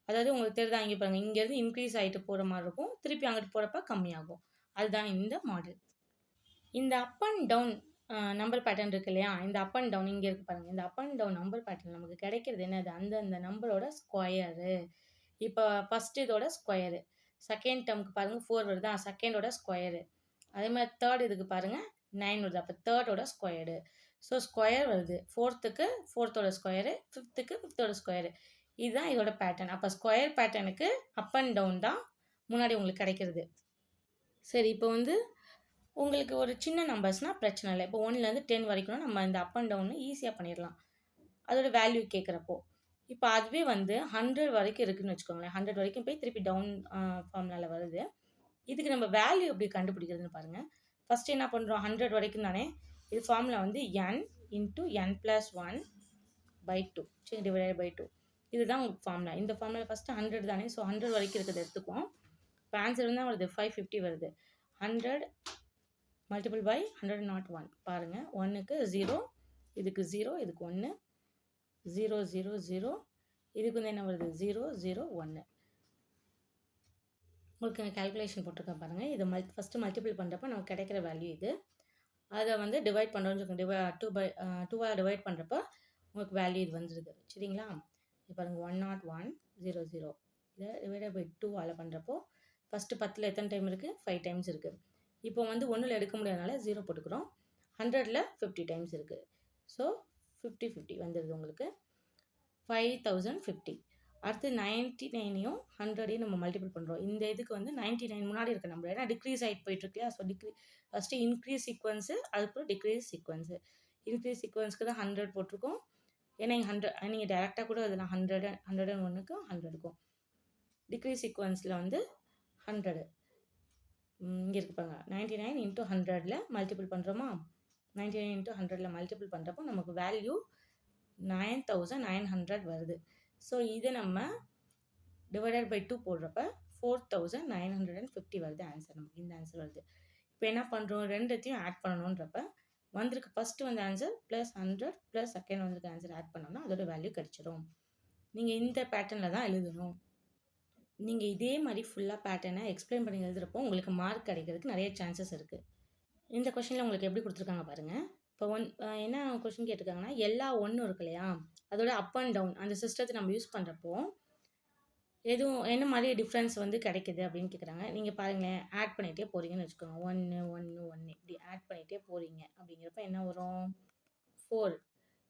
அதாவது உங்களுக்கு தெரியுதா, இங்கே பாருங்கள், இங்கேருந்து இன்க்ரீஸ் ஆகிட்டு போகிற மாதிரி இருக்கும், திருப்பி அங்கிட்டு போகிறப்ப கம்மியாகும். அதுதான் இந்த மாடல். இந்த up and down number pattern இருக்கு இல்லையா, இந்த அப் அண்ட் டவுன் இங்கே இருக்குது பாருங்கள். இந்த up and down number pattern நமக்கு கிடைக்கிறது என்னது, அந்த நம்பரோட ஸ்கொயரு. இப்போ ஃபஸ்ட்டு இதோட ஸ்கொயரு, செகண்ட் டேர்முக்கு பாருங்கள் 4 வருதா, செகண்டோட ஸ்கொயரு. அதே மாதிரி தேர்ட் இதுக்கு பாருங்கள் 9 வருது, அப்போ தேர்டோட ஸ்கொயரு. ஸோ ஸ்கொயர் வருது. ஃபோர்த்துக்கு ஃபோர்த்தோட ஸ்கொயரு, ஃபிஃப்த்துக்கு ஃபிஃப்த்தோட ஸ்கொயரு. இதுதான் இதோட பேட்டர்ன். அப்போ ஸ்கொயர் பேட்டர்னுக்கு அப் அண்ட் டவுன் தான் முன்னாடி உங்களுக்கு கிடைக்கிறது. சரி, இப்போ வந்து உங்களுக்கு ஒரு சின்ன நம்பர்ஸ்னால் பிரச்சனை இல்லை. இப்போ 1லேருந்து 10 வரைக்கும் நம்ம இந்த அப் அண்ட் டவுன்னு ஈஸியாக பண்ணிடலாம், அதோட வேல்யூ கேட்குறப்போ. இப்போ அதுவே வந்து 100 வரைக்கும் இருக்குதுன்னு வச்சுக்கோங்களேன். 100 வரைக்கும் போய் திருப்பி டவுன் ஃபார்முலாவில் வருது. இதுக்கு நம்ம வேல்யூ எப்படி கண்டுபிடிக்கிறதுன்னு பாருங்கள். ஃபஸ்ட்டு என்ன பண்ணுறோம், 100 வரைக்கும் தானே. இது ஃபார்முலா வந்து n × n + 1/2, சரி, டிவைடட் பை 2. இதுதான் உங்களுக்கு ஃபார்முலா. இந்த ஃபார்முலா ஃபஸ்ட்டு 100 தானே, ஸோ 100 வரைக்கும் இருக்கிறது எடுத்துக்குவோம். இப்போ ஆன்சர் தான் வருது 550 வருது. 100 மல்டிபிள் பை 101 பாருங்கள். 1க்கு 0, இதுக்கு 0, இதுக்கு 1, 0 0 0, இதுக்கு வந்து என்ன வருது 0 0 1. உங்களுக்கு நான் கேல்குலேஷன் போட்டிருக்கேன் பாருங்கள். இதை ஃபஸ்ட்டு மல்டிபிள் பண்ணுறப்ப நமக்கு கிடைக்கிற வேல்யூ இது. அதை வந்து டிவைட் பண்ணுறோன்னு வச்சுக்கோங்க. 2 டிவைட் பண்ணுறப்ப உங்களுக்கு வேல்யூ இது வந்துடுது, சரிங்களா. இப்போ பாருங்கள் 101 0 0. இதை டிவைட் பை 2ஆல் பண்ணுறப்போ ஃபஸ்ட்டு 10ல் எத்தனை டைம் இருக்குது, 5 டைம்ஸ் இருக்குது. இப்போ வந்து 1ல் எடுக்க முடியாதனால 0 போட்டுக்கிறோம். 100ல் 50 டைம்ஸ் இருக்குது. ஸோ 50 50 வந்துடுது உங்களுக்கு 5050. அடுத்து 99யும் 100யும் நம்ம மல்டிபிள் பண்ணுறோம். இந்த இதுக்கு வந்து 99 முன்னாடி இருக்க நம்பர், ஏன்னா டிக்ரீஸ் ஆகிட்டு போயிட்டுருக்கு இல்லையா. ஸோ ஃபஸ்ட்டு இன்க்ரீஸ் சீக்வன்ஸு, அதுக்கப்புறம் டிக்ரீஸ் சீக்வன்ஸு. இன்க்ரீஸ் சீக்வன்ஸ்க்கு தான் 100 போட்டிருக்கோம். ஏன்னா இங்கே 100 நீங்கள் டேரெக்டாக கூட அதில் 101க்கும் 100க்கும். டிக்ரீஸ் சீக்வன்ஸில் வந்து 100 இங்கே இருக்கு பாருங்க. 99 × 100ல் மல்டிபிள் பண்ணுறோமா, 99 இன்ட்டு 100ல் மல்டிபிள் பண்ணுறப்போ நமக்கு வேல்யூ 9900 வருது. ஸோ இதை நம்ம டிவைடட் பை 2 போடுறப்ப 4950 வருது ஆன்சர். நமக்கு இந்த ஆன்சர் வருது. இப்போ என்ன பண்ணுறோம், ரெண்டுத்தையும் ஆட் பண்ணணுன்றப்ப வந்திருக்கு ஃபஸ்ட்டு வந்து ஆன்சர் ப்ளஸ் 100 ப்ளஸ் செகண்ட் வந்திருக்க ஆன்சர் ஆட் பண்ணோம்னா அதோட வேல்யூ கிடச்சிரும். நீங்கள் இந்த பேட்டர்னில் தான் எழுதணும். நீங்கள் இதே மாதிரி ஃபுல்லாக பேட்டர்னை எக்ஸ்பிளைன் பண்ணி எழுதுகிறப்போ உங்களுக்கு மார்க் கிடைக்கிறதுக்கு நிறைய சான்சஸ் இருக்குது. இந்த கொஷினில் உங்களுக்கு எப்படி கொடுத்துருக்காங்க பாருங்கள். இப்போ என்ன கொஷின் கேட்டிருக்காங்கன்னா, எல்லா ஒன்றும் இருக்கு இல்லையா, அதோட அப் அண்ட் டவுன் அந்த சிஸ்டத்தை நம்ம யூஸ் பண்ணுறப்போ எதுவும் என்ன மாதிரி டிஃப்ரென்ஸ் வந்து கிடைக்குது அப்படின்னு கேட்குறாங்க. நீங்கள் பாருங்களேன், ஆட் பண்ணிகிட்டே போகிறீங்கன்னு வச்சுக்கோங்க. 1 1 1 இப்படி ஆட் பண்ணிகிட்டே போகிறீங்க அப்படிங்கிறப்ப என்ன வரும், 4.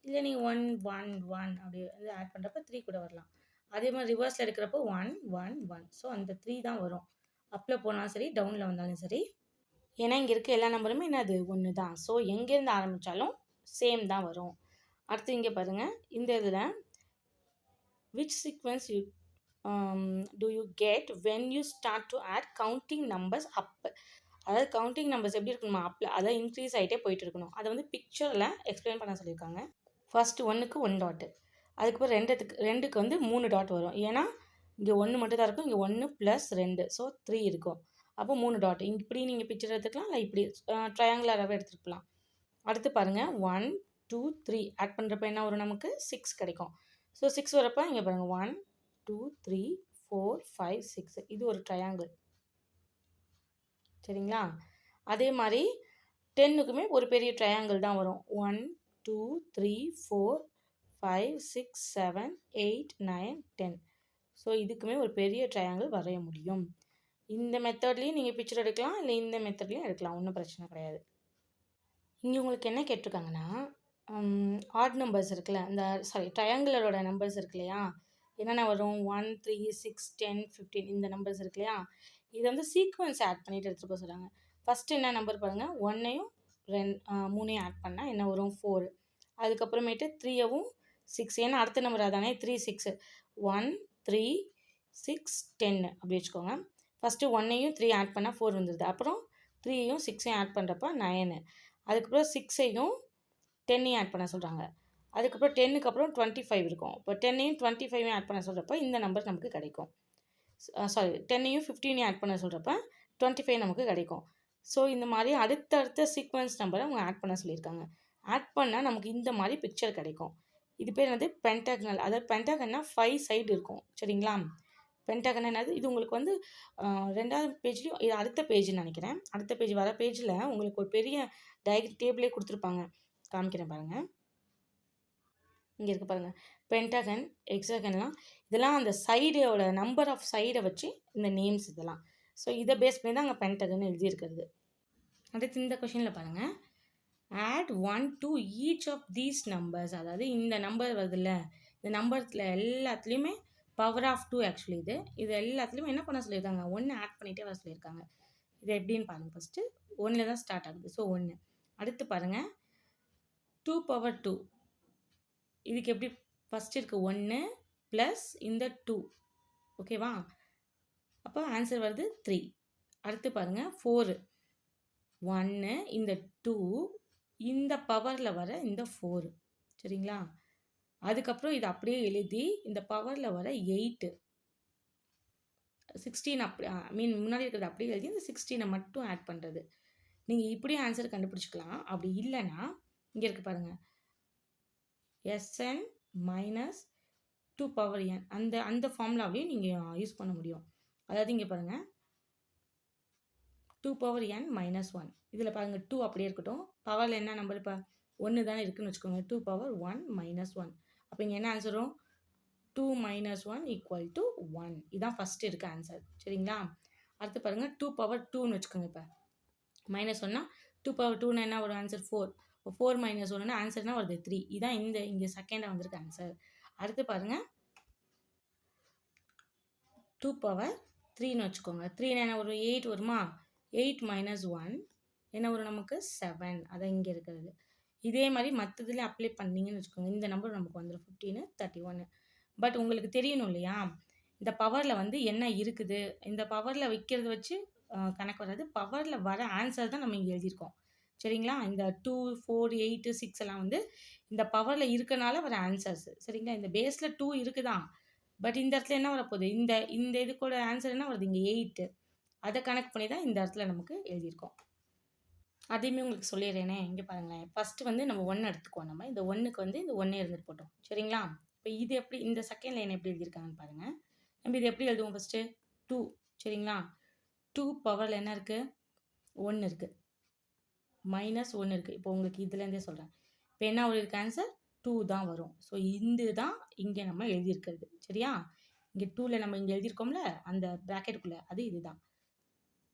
இல்லை நீங்கள் 1 1 1 அப்படி வந்து ஆட் பண்ணுறப்ப 3 கூட வரலாம். அதே மாதிரி ரிவர்ஸில் இருக்கிறப்போ 1 1 1. ஸோ அந்த 3 தான் வரும். அப்பில் போனாலும் சரி, டவுனில் வந்தாலும் சரி. ஏன்னா இங்கே இருக்க எல்லா நம்பருமே என்னது, 1 தான். ஸோ எங்கேருந்து ஆரம்பித்தாலும் சேம் தான் வரும். அடுத்து இங்கே பாருங்கள், இந்த இதில் which sequence do you get when you start to add counting numbers up. அதாவது கவுண்டிங் நம்பர்ஸ் எப்படி இருக்கணுமா, அப்பில் அதாவது இன்க்ரீஸ் ஆகிட்டே போயிட்டு இருக்கணும். அதை வந்து பிக்சரில் எக்ஸ்பிளைன் பண்ண சொல்லியிருக்காங்க. ஃபஸ்ட்டு 1க்கு 1 டாட்டு, அதுக்கப்புறம் 2க்கு வந்து 3 டாட் வரும். ஏன்னா இங்கே 1 மட்டும் தான் இருக்கும், இங்கே 1 + 2 ஸோ 3 இருக்கும். அப்போ 3 டாட் இப்படி நீங்கள் பிக்சர் எடுத்துக்கலாம், இல்லை இப்படி ட்ரையாங்குலராகவே எடுத்துக்கலாம். அடுத்து பாருங்கள் 1 2 3 ஆட் பண்ணுறப்ப என்ன வரும், நமக்கு 6 கிடைக்கும். ஸோ 6 வரப்போ இங்கே பாருங்கள் 1 2 3 4 5 6 இது ஒரு ட்ரையாங்கிள். சரிங்களா? அதே மாதிரி 10க்குமே ஒரு பெரிய ட்ரையாங்கிள் தான் வரும். 1 2 3 4 5 6 7 8 9 10. ஸோ இதுக்குமே ஒரு பெரிய ட்ரையாங்கிள் வரைய முடியும். இந்த மெத்தட்லேயும் நீங்கள் பிக்சர் எடுக்கலாம், இல்லை இந்த மெத்தட்லேயும் எடுக்கலாம், ஒன்றும் பிரச்சனை கிடையாது. இங்கே உங்களுக்கு என்ன கேட்டிருக்காங்கன்னா, ஆட் நம்பர்ஸ் இருக்குல்ல, அந்த ட்ரையாங்குலரோட நம்பர்ஸ் இருக்கு இல்லையா, என்னென்ன வரும், 1 3 6 10 15 இந்த நம்பர்ஸ் இருக்கு இல்லையா, இதை வந்து சீக்வன்ஸ் ஆட் பண்ணிட்டு எடுத்துகிட்டு போக சொல்கிறாங்க. ஃபஸ்ட்டு என்ன நம்பர் பாருங்கள், 1ஐயும் 3ஐயும் ஆட் பண்ணால் என்ன வரும், 4. அதுக்கப்புறமேட்டு 3வும் 6, ஏன்னா அடுத்த நம்பர் அதானே, 3 6 1 3 6 10 அப்படி வச்சுக்கோங்க. ஃபஸ்ட்டு 1ஐயும் 3 ஆட் பண்ணால் 4 வந்துடுது. அப்புறம் 3ஐயும் 6ஐயும் ஆட் பண்ணுறப்ப 9. அதுக்கப்புறம் 6ஐயும் 10ஐயும் ஆட் பண்ண சொல்கிறாங்க. அதுக்கப்புறம் 10க்கு அப்புறம் 25 இருக்கும். இப்போ 10ஐயும் 25ஐயும் ஆட் பண்ண சொல்கிறப்ப இந்த நம்பர் நமக்கு கிடைக்கும். 10ஐயும் 15ஐயும் ஆட் பண்ண சொல்கிறப்ப 25 நமக்கு கிடைக்கும். ஸோ இந்த மாதிரி அடுத்தடுத்த சீக்வன்ஸ் நம்பரை அவங்க ஆட் பண்ண சொல்லியிருக்காங்க. ஆட் பண்ணால் நமக்கு இந்த மாதிரி பிக்சர் கிடைக்கும். இது பேர் என்னது, பென்டாகனல். அதாவது பென்டாகன்னா 5 சைடு இருக்கும். சரிங்களா? பென்டாகன் என்னது, இது உங்களுக்கு வந்து 2வது பேஜ்லேயும், இது அடுத்த பேஜ்னு நினைக்கிறேன். அடுத்த பேஜ் வர பேஜில் உங்களுக்கு ஒரு பெரிய டேபிளே கொடுத்துருப்பாங்க, காமிக்கிறேன் பாருங்கள். இங்கே இருக்குது பாருங்கள், பென்டாகன் ஹெக்ஸாகன்லாம் இதெல்லாம் அந்த சைடோட நம்பர் ஆஃப் சைடை வச்சு இந்த நேம்ஸ் இதெல்லாம். ஸோ இதை பேஸ் பண்ணி தான் அங்கே பென்டாகன் எழுதியிருக்கிறது. அடுத்து இந்த கொஷினில் பாருங்கள், add 1 to each of these numbers. அதாவது இந்த நம்பர் வருதுல்ல, இந்த நம்பர்ஸில் எல்லாத்துலேயுமே பவர் ஆஃப் 2 ஆக்சுவலி இது எல்லாத்துலேயுமே என்ன பண்ண சொல்லியிருக்காங்க, 1 ஆட் பண்ணிகிட்டே வர சொல்லியிருக்காங்க. இது எப்படின்னு பாருங்கள். ஃபஸ்ட்டு 1ல் தான் ஸ்டார்ட் ஆகுது. ஸோ 1. அடுத்து பாருங்கள் 2 பவர் 2. இதுக்கு எப்படி, ஃபஸ்ட்டு இருக்குது 1 ப்ளஸ் இந்த 2. ஓகேவா? அப்போ ஆன்சர் வருது 3. அடுத்து பாருங்கள் 4 1 இந்த 2 இந்த பவரில் வர இந்த 4. சரிங்களா? அதுக்கப்புறம் இது அப்படியே எழுதி இந்த பவரில் வர 8 16 அப்படி முன்னாடி இருக்கிறது அப்படியே எழுதி இந்த 16 மட்டும் ஆட் பண்ணுறது. நீங்கள் இப்படியும் ஆன்சர் கண்டுபிடிச்சிக்கலாம். அப்படி இல்லைன்னா இங்கே இருக்குது பாருங்கள், SN மைனஸ் 2 பவர் n அந்த ஃபார்முலாவையும் நீங்கள் யூஸ் பண்ண முடியும். அதாவது இங்கே பாருங்கள் 2 பவர் n மைனஸ் 1. இதில் பாருங்கள் 2 அப்படியே இருக்கட்டும், பவரில் என்ன நம்பர் இப்போ 1 தானே இருக்குதுன்னு வச்சுக்கோங்க. 2 பவர் 1 மைனஸ் 1. அப்போ இங்கே என்ன ஆன்சர் வரும், 2 மைனஸ் 1 ஈக்குவல் டு 1. இதுதான் ஃபஸ்ட்டு இருக்க ஆன்சர். சரிங்களா? அடுத்து பாருங்கள் 2 பவர் 2ன்னு வச்சுக்கோங்க. இப்போ மைனஸ் 1னா 2 பவர் 2னா என்ன ஒரு ஆன்சர் 4. இப்போ 4 மைனஸ் 1னா ஆன்சர் என்ன வருது, 3. இதுதான் இங்கே செகண்டாக வந்திருக்க ஆன்சர். அடுத்து பாருங்கள் 2 பவர் 3ன்னு வச்சுக்கோங்க. 3னா என்ன ஒரு 8 வருமா, 8 மைனஸ் 1 என்ன வரும் நமக்கு 7. அதான் இங்கே இருக்கிறது. இதே மாதிரி மற்றதுலேயும் அப்ளை பண்ணிங்கன்னு வச்சுக்கோங்க. இந்த நம்பர் நமக்கு வந்துடும் 15 31. பட் உங்களுக்கு தெரியணும் இல்லையா, இந்த பவரில் வந்து என்ன இருக்குது, இந்த பவரில் வைக்கிறத வச்சு கணக்கு வராது, பவரில் வர ஆன்சர் தான் நம்ம இங்கே எழுதியிருக்கோம். சரிங்களா? இந்த 2, 4, 8, 6 எல்லாம் வந்து இந்த பவர்ல இருக்கனால வர ஆன்சர்ஸ். சரிங்களா? இந்த பேஸ்ல 2 இருக்குதான். பட் இந்த இடத்துல என்ன வரப்போகுது? இந்த இந்த இதுக்கூட ஆன்சர் என்ன வருது? இங்க 8. அத கனெக்ட் பண்ணி தான் இந்த இடத்துல நமக்கு எழுதியிருக்கோம். அதையுமே உங்களுக்கு சொல்லிடுறேனே. இங்க பாருங்களேன். ஃபர்ஸ்ட் வந்து நம்ம 1 எடுத்துக்குவோம் நம்ம. இந்த 1க்கு வந்து இந்த 1 இருந்துட்டு போட்டும். சரிங்களா? இப்ப இது எப்படி இந்த செகண்ட் லைன் எப்படி எழுதியிருக்காங்கன்னு பாருங்க. நம்ம இது எப்படி எழுதுவோம் ஃபர்ஸ்ட்டு? 2 சரிங்களா? 2 பவர்ல என்ன இருக்கு? 1 இருக்கு. -1 இருக்கு. இப்போ உங்களுக்கு இதுலேருந்தே சொல்றேன். இப்போ என்ன வரும் இதுக்கு ஆன்சர்? 2 தான் வரும். ஸோ இது தான் இங்க நம்ம எழுதியிருக்கிறது. சரியா? இங்க 2ல நம்ம இங்க எழுதியிருக்கோம்ல, அந்த பிராக்கெட்டுக்குள்ள அது இதுதான்.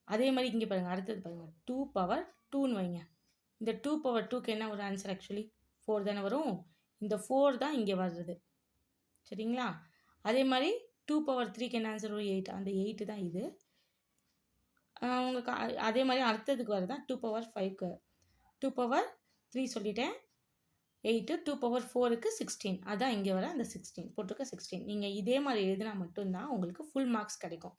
அதே மாரி இங்க பாருங்க. அடுத்தது பாருங்க. 2 பவர் 2ன்னு வைங்க. இந்த 2 பவர் 2க்கு என்ன ஒரு ஆன்சர் ஆக்சுவலி? 4 தானே வரும். இந்த 4 தான் இங்க வர்றது. சரிங்களா? அதே மாரி 2 பவர் 3க்கு என்ன ஆன்சர் வரும்? 8. அந்த 8 தான் இது. உங்களுக்கு அதே மாரி அடுத்ததுக்கு வருதான் 2 பவர் 5க்கு. 2 பவர் 3 சொல்லிட்டேன். 8 2 பவர் 4க்கு 16. அதான் இங்க வர அந்த 16 போட்டிருக்க 16. நீங்க இதே மாரி எழுதினா மட்டும் தான் உங்களுக்கு ஃபுல் மார்க்ஸ் கிடைக்கும்.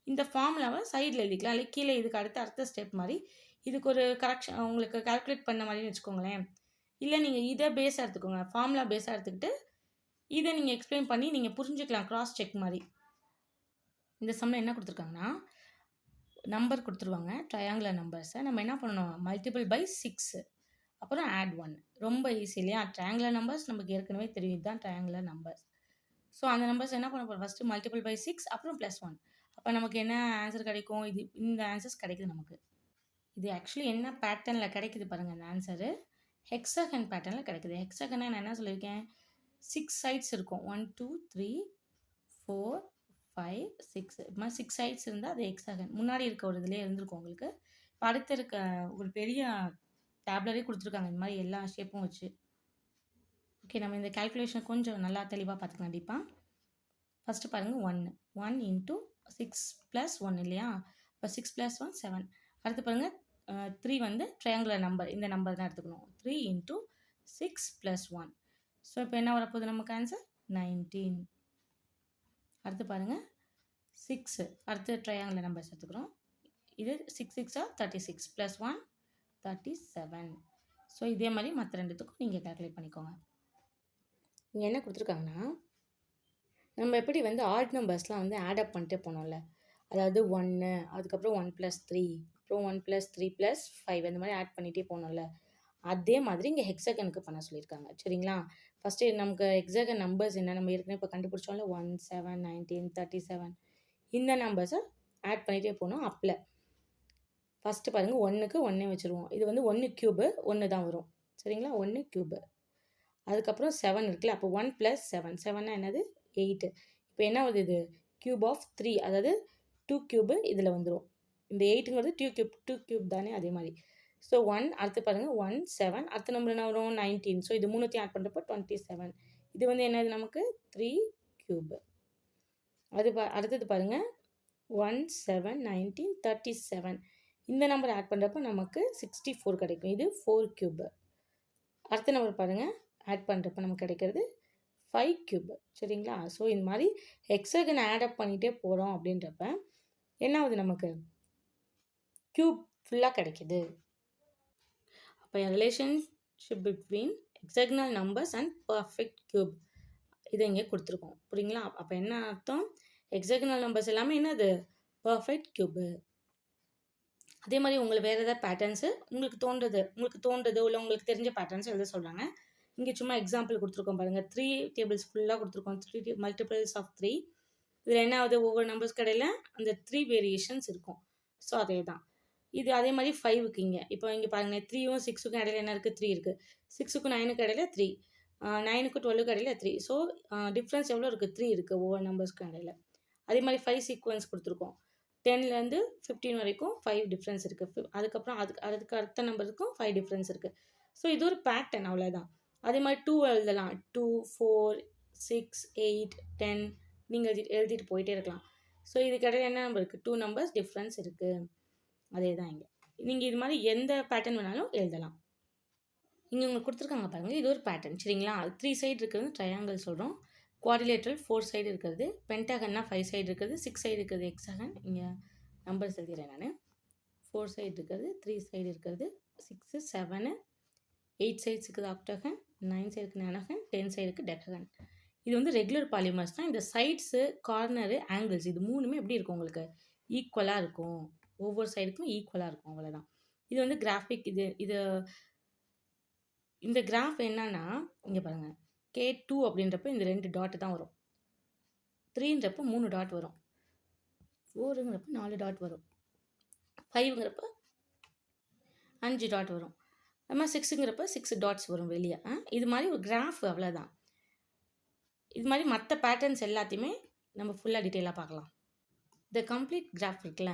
இந்த ஃபார்முலாவ சைடுல எழுதிக்கலாம். இல்ல கீழ இதுக்கு அடுத்த ஸ்டெப் மாரி இதுக்கு ஒரு கரெக்ஷன் உங்களுக்கு கால்குலேட் பண்ண மாரின்னு வச்சுக்கோங்களேன். இல்ல நீங்க இத பேஸா எடுத்துக்கோங்க. ஃபார்முலா பேஸா எடுத்துக்கிட்டு இத நீங்க எக்ஸ்பிளைன் பண்ணி நீங்க புரிஞ்சுக்கலாம். கிராஸ் செக் மாரி. இந்த சம்ல என்ன குடுத்துருக்காங்கன்னா, நம்பர் குடுத்துருவாங்க. ட்ரையாங்குலர் நம்பர்ஸ நம்ம என்ன பண்ணணும்? மல்டிபிள் பை 6 அப்புறம் ஆட் 1. ரொம்ப ஈஸி இல்லையா? ட்ரையாங்குலர் நம்பர்ஸ் நமக்கு ஏற்கனவே தெரியும். இதுதான் ட்ரையாங்குலர் நம்பர்ஸ். ஸோ அந்த நம்பர்ஸ் என்ன பண்ண போறோம்? ஃபர்ஸ்ட்டு மல்டிபிள் பை 6 அப்புறம் +1. அப்ப நமக்கு என்ன ஆன்சர் கிடைக்கும்? இது இந்த ஆன்சர்ஸ் கிடைக்குது நமக்கு. இது ஆக்சுவலி என்ன பேட்டர்ன்ல கிடைக்குது பாருங்க இந்த ஆன்சரு. ஹெக்ஸாகன் பேட்டர்ன்ல கிடைக்குது. ஹெக்ஸாகன்னா நான் என்ன சொல்லியிருக்கேன்? 6 சைட்ஸ் இருக்கும். 1, 2, 3, 4, 5, 6. இது மாரி 6 சைட்ஸ் இருந்தா அது ஹெக்ஸாகன். முன்னாடி இருக்க ஒரு இதுலயே இருந்திருக்கும் உங்களுக்கு. இப்ப அடுத்து இருக்க ஒரு பெரிய டேப்லரே குடுத்துருக்காங்க. இந்த மாரி எல்லா ஷேப்பும் வச்சு. ஓகே. நம்ம இந்த கால்குலேஷன் கொஞ்சம் நல்லா தெளிவா பார்த்துக்கலாம் டீப்பா. ஃபர்ஸ்ட்டு பாருங்க 1. 1 இன்டூ 6 + 1 இல்லையா? அப்ப 6 + 1 7. அடுத்து பாருங்க 3 வந்து ட்ரையாங்குலர் நம்பர். இந்த நம்பர் தான் எடுத்துக்கணும். 3 இன்டூ 6 + 1. ஸோ இப்போ என்ன வரப்போகுது நமக்கு ஆன்சர்? 19. அடுத்து பாருங்க 6. அடுத்து ட்ரையாங்குலர் நம்பர்ஸ் எடுத்துக்கிறோம். இது 6 6 ஆர் 36 + 1 37. ஸோ இதே மாரி மத்த 2த்துக்கும் நீங்க கால்குலேட் பண்ணிக்கோங்க. இங்க என்ன குடுத்துருக்காங்கன்னா, நம்ம எப்படி வந்து ஆட் நம்பர்ஸ்லாம் வந்து ஆட் அப் பண்ணிட்டே போனோம்ல. அதாவது 1 அதுக்கப்புறம் 1 + 3 அப்புறம் 1 + 3 + 5 அந்த மாரி ஆட் பண்ணிட்டே போனோம்ல. அதே மாதிரி இங்க ஹெக்ஸாகனுக்கு பண்ண சொல்லியிருக்காங்க. சரிங்களா? ஃபர்ஸ்ட்டு நமக்கு ஹெக்ஸாகன் நம்பர்ஸ் என்ன நம்ம ஏற்கனவே இப்போ கண்டுபிடிச்சோம்ல 1, 7, 19, 37 இந்த நம்பர்ஸ ஆட் பண்ணிட்டே போணும் அப்ல. ஃபர்ஸ்ட்டு பாருங்க 1க்கு 1 வச்சுருவோம். இது வந்து 1 கியூபு 1 தான் வரும். சரிங்களா? 1 கியூபு. அதுக்கப்புறம் 7 இருக்குல்ல. அப்போ 1 + 7. 7னா என்னது? 8. இப்போ என்ன வருது இது? கியூப் ஆஃப் 3 அதாவது 2 கியூபு இதில வந்துரும். இந்த 8ங்கிறது 2 கியூப் தானே அதே மாரி. ஸோ 1 அடுத்து பாருங்க 1, 7 அடுத்த நம்பர் என்ன வரும்? 19. ஸோ இது 3த்தையும் ஆட் பண்ணுறப்போ 27. இது வந்து என்னது நமக்கு? 3 கியூபு. அடுத்தது பாருங்க 1, 7, 19, 37. இந்த நம்பர் ஆட் பண்ணுறப்போ நமக்கு 64 கிடைக்கும். இது 4 கியூபு. அடுத்த நம்பர் பாருங்க ஆட் பண்ணுறப்ப நமக்கு கிடைக்கிறது 5 கியூப். சரிங்களா? ஸோ இந்த மாதிரி ஹெக்ஸாகன் ஆட் அப் பண்ணிகிட்டே போகிறோம் அப்படின்றப்ப என்ன ஆகுது நமக்கு? கியூப் ஃபுல்லாக கிடைக்குது. அப்போ relationship between hexagonal numbers and perfect cube இதை இங்கே கொடுத்துருக்கோம். புரியுங்களா? அப்போ என்ன அர்த்தம்? ஹெக்ஸாகனல் நம்பர்ஸ் எல்லாமே என்னது? Perfect cube. அதே மாதிரி உங்களுக்கு வேறு ஏதாவது பேட்டர்ன்ஸு உங்களுக்கு தோன்றது இல்லை உங்களுக்கு தெரிஞ்ச பேட்டர்ன்ஸ் எழுத சொல்கிறாங்க. இங்கே சும்மா எக்ஸாம்பிள் கொடுத்துருக்கோம் பாருங்கள். 3 டேபிள்ஸ் ஃபுல்லாக கொடுத்துருக்கோம். 3 மல்டிபிள்ஸ் ஆஃப் 3. இதில் என்ன ஆகுது? ஒவ்வொரு நம்பர்ஸ் கடையில் அந்த 3 வேரியேஷன்ஸ் இருக்கும். ஸோ அதே தான் இது. அதே மாதிரி 5க்கு இங்கே இப்போ இங்கே பாருங்கள் 3யும் 6க்கும் இடையில என்ன இருக்குது? 3 இருக்குது. 6க்கும் 9க்கு இடையில 3. 9க்கும் 12க்கு இடையில 3. ஸோ டிஃப்ரென்ஸ் எவ்வளோ இருக்குது? 3 இருக்குது ஒவ்வொரு நம்பர்ஸ்க்கும் இடையில. அதே மாதிரி 5 சீக்வன்ஸ் கொடுத்துருக்கோம். 10லேருந்து 15 வரைக்கும் 5 டிஃப்ரென்ஸ் இருக்குது. அதுக்கப்புறம் அதுக்கு அடுத்த நம்பருக்கும் 5 டிஃப்ரென்ஸ் இருக்குது. ஸோ இது ஒரு பேட்டர்ன் அவ்வளோதான். அதே மாதிரி 2 எழுதலாம். 2, 4, 6, 8, 10 நீங்கள் எழுதிட்டு போயிட்டே இருக்கலாம். ஸோ இதுக்கு இடையில என்ன நம்பர் இருக்குது? 2 நம்பர்ஸ் டிஃப்ரென்ஸ் இருக்குது. அதே தான் இங்கே. நீங்கள் இது மாதிரி எந்த பேட்டர்ன் வேணாலும் எழுதலாம். இங்கே உங்களுக்கு கொடுத்துருக்காங்க பாருங்கள். இது ஒரு பேட்டர்ன். சரிங்களா? 3 சைடு இருக்கிறது ட்ரையாங்கிள் சொல்கிறோம். குவாட்ரிலேட்ரல் 4 சைடு இருக்கிறது. பென்டாகன்னா 5 சைடு இருக்கிறது. 6 சைடு இருக்கிறது ஹெக்ஸாகன். இங்கே நம்பர்ஸ் எழுதிடுறேன் நான். 4 சைடு இருக்கிறது. 3 சைடு இருக்கிறது. 6 7 8 சைட்ஸுக்கு ஆக்டகன், 9 சைடுக்கு நானோகன், 10 சைடுக்கு டெக்ககன். இது வந்து ரெகுலர் பாலிமர்ஸ் தான். இந்த சைட்ஸு, கார்னரு, ஆங்கிள்ஸ் இது 3மே எப்படி இருக்கும் உங்களுக்கு? ஈக்குவலா இருக்கும். ஒவ்வொரு சைடுக்கும் ஈக்குவலா இருக்கும். அவ்வளோதான். இது வந்து கிராஃபிக் இது இந்த கிராஃப் என்னன்னா, இங்க பாருங்க. K2 அப்படின்றப்ப இந்த 2 டாட் தான் வரும். 3ன்றப்ப 3 டாட் வரும். 4ங்கிறப்ப 4 டாட் வரும். 5ங்கிறப்ப 5 டாட் வரும். நம்ம 6ங்கிறப்ப 6 டாட்ஸ் வரும் வெளியே. இது மாதிரி ஒரு கிராஃப் அவ்வளோதான். இது மாதிரி மற்ற பேட்டர்ன்ஸ் எல்லாத்தையுமே நம்ம ஃபுல்லாக டீட்டெயிலாக பார்க்கலாம். இந்த கம்ப்ளீட் கிராஃப் இருக்குல்ல,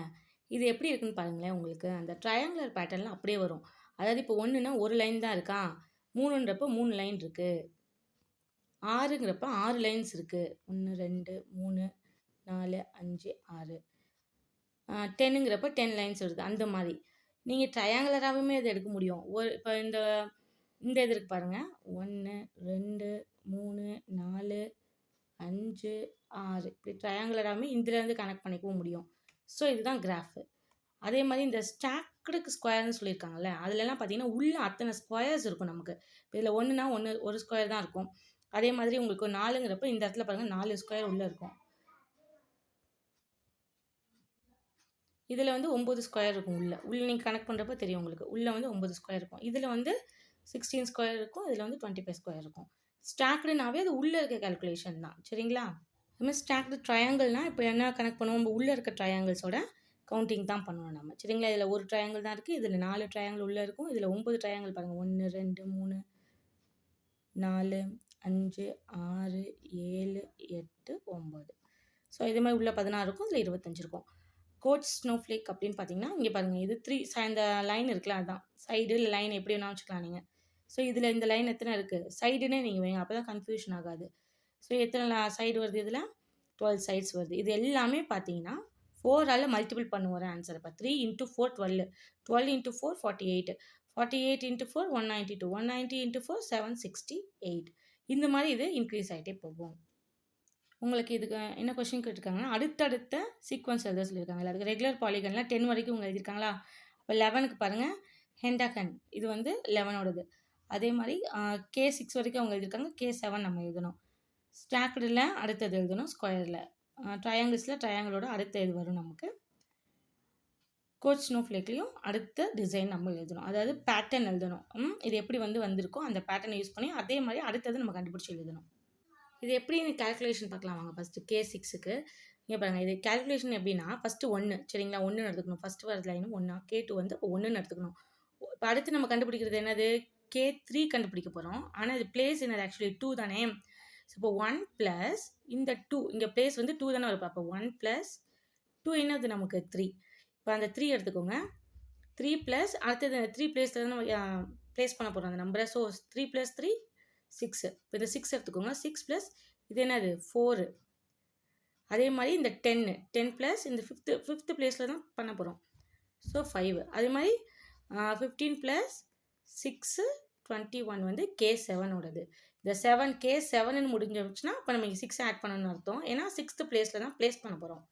இது எப்படி இருக்குன்னு பாருங்களேன். உங்களுக்கு அந்த ட்ரையாங்குலர் பேட்டர்னில் அப்படியே வரும். அதாவது இப்போ 1ன்னா ஒரு லைன் தான் இருக்கா, 3ன்றப்ப 3 லைன் இருக்குது, 6ங்கிறப்ப 6 லைன்ஸ் இருக்குது. 1 2 3 4 5 6, 10ங்கிறப்ப 10 லைன்ஸ் வருது. அந்த மாதிரி நீங்கள் ட்ரையாங்குலராகவுமே அதை எடுக்க முடியும். இப்போ இந்த இது இருக்கு பாருங்கள். 1 2 3 4 5 6 இப்படி ட்ரையாங்குலராகவுமே இதுலேருந்து கனெக்ட் பண்ணிக்கவும் முடியும். ஸோ இதுதான் கிராஃபு. அதே மாதிரி இந்த ஸ்டாக்டு ஸ்கொயர்னு சொல்லியிருக்காங்கல்ல, அதுலலாம் பார்த்தீங்கன்னா உள்ள அத்தனை ஸ்கொயர்ஸ் இருக்கும் நமக்கு. இதில் ஒன்றுனா ஒரு ஸ்கொயர் தான் இருக்கும். அதே மாதிரி உங்களுக்கு 4ங்கிறப்ப இந்த இடத்துல பாருங்கள் 4 ஸ்கொயர் உள்ளே இருக்கும். இதில் வந்து 9 ஸ்கொயர் இருக்கும். உள்ள நீங்கள் கனெக்ட் பண்ணுறப்ப தெரியும் உங்களுக்கு. உள்ளே வந்து 9 ஸ்கொயர் இருக்கும். இதில் வந்து 16 ஸ்கொயர் இருக்கும். இதில் வந்து 25 ஸ்கொயர் இருக்கும். ஸ்டாக்டுனாவே அது உள்ளே இருக்க கால்குலேஷன் தான். சரிங்களா? அதுமாதிரி ஸ்டாக்டு ட்ரையாங்கிள்னால் இப்போ என்ன கனெக்ட் பண்ணுவோம்? நம்ம உள்ளே இருக்க ட்ரையாங்கிள்ஸோட கவுண்டிங் தான் பண்ணணும் நம்ம. சரிங்களா? இதில் ஒரு ட்ரையாங்கிள் தான் இருக்குது. இதில் 4 ட்ரையாங்கிள் உள்ளே இருக்கும். இதில் 9 ட்ரையாங்கிள் பாருங்கள். 1 2 3 4 5 6 7 8 9. ஸோ இது மாதிரி உள்ள 16 இருக்கும். இதில் 25 இருக்கும். கோட் ஸ்னோஃப்ளேக் அப்படின்னு பார்த்தீங்கன்னா, இங்கே பாருங்கள். இது 3 இந்த லைன் இருக்குல்ல, அதுதான் சைடு இல்லை லைன் எப்படி வேணால் வச்சுக்கலாம் நீங்கள். ஸோ இதில் இந்த லைன் எத்தனை இருக்குது? சைடுன்னே நீங்கள் வைங்க. அப்போ தான் கன்ஃபியூஷன் ஆகாது. ஸோ எத்தனை சைடு வருது? இதில் 12 சைட்ஸ் வருது. இது எல்லாமே பார்த்தீங்கன்னா 4ஆல் மல்டிபிள் பண்ணுவோம் ஆன்சர். இப்போ 3 × 4 12, 12 × 4 48, 48 × 4 192, 190 × 4 768. இந்த மாதிரி இது இன்க்ரீஸ் ஆகிட்டே போகும். உங்களுக்கு இதுக்கு என்ன கொஸ்டின் கேட்டிருக்காங்கன்னா, அடுத்தடுத்த சீக்வன்ஸ் எழுத சொல்லியிருக்காங்க. அதுக்கு ரெகுலர் பாலிகனில் 10 வரைக்கும் உங்க எழுதியிருக்காங்களா? இப்போ 11க்கு பாருங்கள், ஹெண்டாகன் இது வந்து 11ஓடது. அதே மாதிரி K6 வரைக்கும் அவங்க எழுதியிருக்காங்க. K7 நம்ம எழுதணும். ஸ்டாக்டில் அடுத்தது எழுதணும். ஸ்கொயரில், ட்ரையாங்கிள்ஸில் ட்ரையாங்கிளோட அடுத்த இது வரும் நமக்கு. கோட் ஸ்னோஃப்ளேக்லேயும் அடுத்த டிசைன் நம்ம எழுதணும். அதாவது பேட்டர்ன் எழுதணும். இது எப்படி வந்திருக்கோ அந்த பேட்டர்னை யூஸ் பண்ணி அதே மாதிரி அடுத்தது நம்ம கண்டுபிடிச்சி எழுதணும். இது எப்படின்னு கால்குலேஷன் பார்க்கலாம் வாங்க. ஃபஸ்ட்டு K6க்கு இங்கே பாருங்கள். இது கால்குலேஷன் எப்படின்னா, ஃபஸ்ட்டு 1 சரிங்களா, 1 எடுத்துக்கணும். ஃபஸ்ட்டு வர லைனும் 1, K2 வந்து 1ன்னு எடுத்துக்கணும். இப்போ அடுத்து நம்ம கண்டுபிடிக்கிறது என்னது? K3 கண்டுபிடிக்க போகிறோம். ஆனால் இது பிளேஸ் என்னது? ஆக்சுவலி 2 தானே. ஸோ இப்போ 1 + இந்த 2 இங்கே பிளேஸ் வந்து 2 தானே இருக்கும். அப்போ 1 + 2 என்னது நமக்கு? 3. இப்போ அந்த 3 எடுத்துக்கோங்க. 3 + அடுத்தது 3 பிளேஸில் தான் நம்ம ப்ளேஸ் பண்ண போகிறோம் அந்த நம்பரை. ஸோ 3 + 3 6. இப்போ இந்த 6 எடுத்துக்கோங்க. 6 + இது என்னது? 4. அதே மாதிரி இந்த 10 + இந்த ஃபிஃப்த்து பிளேஸில் தான் பண்ண போகிறோம். ஸோ 5. அதே மாதிரி 15 + 6 21 வந்து K7ஓடது. இந்த 7 K7ன்னு முடிஞ்சிருச்சுன்னா இப்போ நம்ம 6 ஆட் பண்ணணும்னு அர்த்தம். ஏன்னா 6th பிளேஸில் தான் ப்ளேஸ் பண்ண போகிறோம்.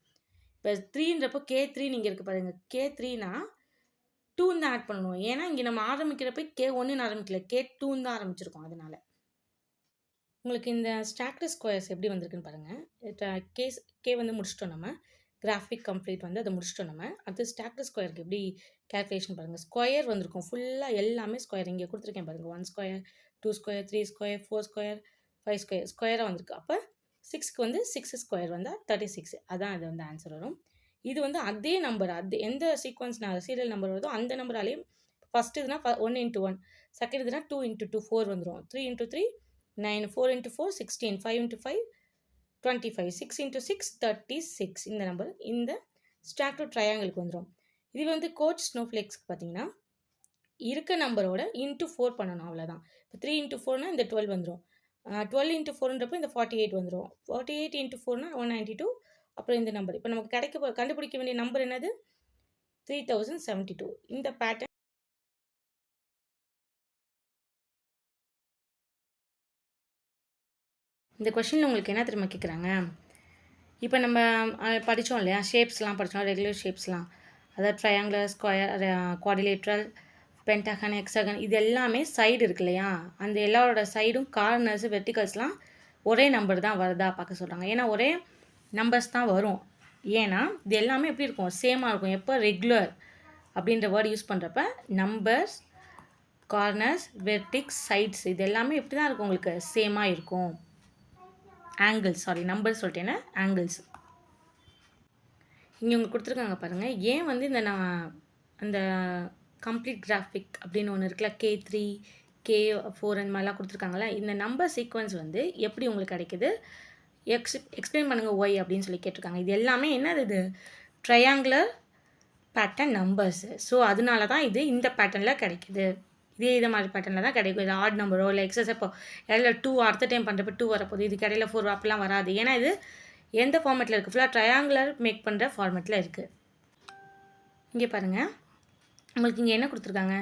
இப்போ 3ன்றப்போ K3 நீங்கள் இருக்குது பாருங்கள். K3னா 2 தான் ஆட் பண்ணணும். ஏன்னா இங்கே நம்ம ஆரம்பிக்கிறப்ப K1ன்னு ஆரம்பிக்கல, K2 தான் ஆரம்பிச்சிருக்கோம். அதனால் உங்களுக்கு இந்த ஸ்டாக்டு ஸ்கொயர்ஸ் எப்படி வந்திருக்குன்னு பாருங்கள். கே வந்து முடிச்சிட்டோம் நம்ம. கிராஃபிக் கம்ப்ளீட் வந்து அதை முடிச்சிட்டோம் நம்ம. அது ஸ்டாக்டு ஸ்கொயருக்கு எப்படி கேல்குலேஷன் பாருங்கள். ஸ்கொயர் வந்திருக்கும். ஃபுல்லாக எல்லாமே ஸ்கொயர். இங்கே கொடுத்துருக்கேன் பாருங்கள். 1 square, 2 square, 3 square, 4 square, 5 square, ஸ்கொயராக வந்திருக்கு. அப்போ 6க்கு வந்து 6 ஸ்கொயர் வந்தால் 36. அதான் இது வந்து ஆன்சர் வரும். இது வந்து அதே நம்பர், எந்த சீக்வன்ஸ் சீரியல் நம்பர் வருதோ அந்த நம்பராலேயே ஃபஸ்ட் இதுனா 1 × 1, செகண்ட் இதுனா 2 × 2 4 வந்துடும். 3 × 3 9, 4 × 4 16, 5 × 5 25, 6 × 6 36. இந்த நம்பர் இந்த ஸ்டாக்டு ட்ரையாங்கிளுக்கு வந்துடும். இது வந்து கோட் ஸ்னோஃப்ளேக்ஸ்க்கு பார்த்தீங்கன்னா இருக்க நம்பரோட × 4 பண்ணணும். அவ்வளோதான். இப்போ 3 × 4னா இந்த 12 வந்துடும். 12 × 4ன்றப்போ இந்த 48 வந்துடும். 48 × 4னா 192. அப்புறம் இந்த நம்பர் இப்போ நமக்கு கண்டுபிடிக்க வேண்டிய நம்பர் என்னது? 3072. இந்த பேட்டர்ன் இந்த கொஷினில் உங்களுக்கு என்ன திரும்ப கேட்குறாங்க? இப்போ நம்ம படித்தோம் இல்லையா, ஷேப்ஸ்லாம் படித்தோம், ரெகுலர் ஷேப்ஸ்லாம். அதாவது triangular, square, quadrilateral, Pentagon, hexagon இது எல்லாமே சைடு இருக்கு இல்லையா? அந்த எல்லாரோட சைடும் கார்னர்ஸ், வெர்டிகல்ஸ்லாம் ஒரே நம்பர் தான் வருதா பார்க்க சொல்கிறாங்க. ஏன்னா ஒரே நம்பர்ஸ் தான் வரும். ஏன்னா இது எல்லாமே எப்படி இருக்கும்? சேமாக இருக்கும். எப்போ ரெகுலர் அப்படின்ற வேர்டு யூஸ் பண்ணுறப்ப நம்பர்ஸ், கார்னர்ஸ், வெர்டிக்ஸ், சைட்ஸ் இது எல்லாமே எப்படி தான் இருக்கும்? உங்களுக்கு சேமாக இருக்கும். ஆங்கிள்ஸ், சாரி நம்பர்ஸ் சொல்லிட்டேன்னா ஆங்கிள்ஸ். இங்கே உங்களுக்கு கொடுத்துருக்காங்க பாருங்கள். ஏன் வந்து இந்த நான் அந்த கம்ப்ளீட் கிராஃபிக் அப்படின்னு ஒன்று இருக்குல்ல, K3, K4 அந்த மாதிரிலாம் கொடுத்துருக்காங்களா, இந்த நம்பர் சீக்வன்ஸ் வந்து எப்படி உங்களுக்கு கிடைக்குது, எக்ஸ்பிளைன் பண்ணுங்கள் ஒய் அப்படின்னு சொல்லி கேட்டிருக்காங்க. இது எல்லாமே என்னது? இது ட்ரையாங்குலர் பேட்டர்ன் நம்பர்ஸு. ஸோ அதனால தான் இது இந்த பேட்டர்னில் கிடைக்குது. இதே மாதிரி பேட்டர்னில் தான் கிடைக்கும். இது ஆட் நம்பரோ இல்லை எக்ஸஸ் இப்போ இடையில 2 அடுத்த டைம் பண்ணுறப்ப 2 வரப்போகுது, இதுக்கு இடையில 4 அப்படிலாம் வராது. ஏன்னா இது எந்த ஃபார்மேட்டில் இருக்குது? ஃபுல்லாக ட்ரையாங்குலர் மேக் பண்ணுற ஃபார்மேட்டில் இருக்குது. இங்கே பாருங்கள், உங்களுக்கு இங்கே என்ன கொடுத்துருக்காங்க?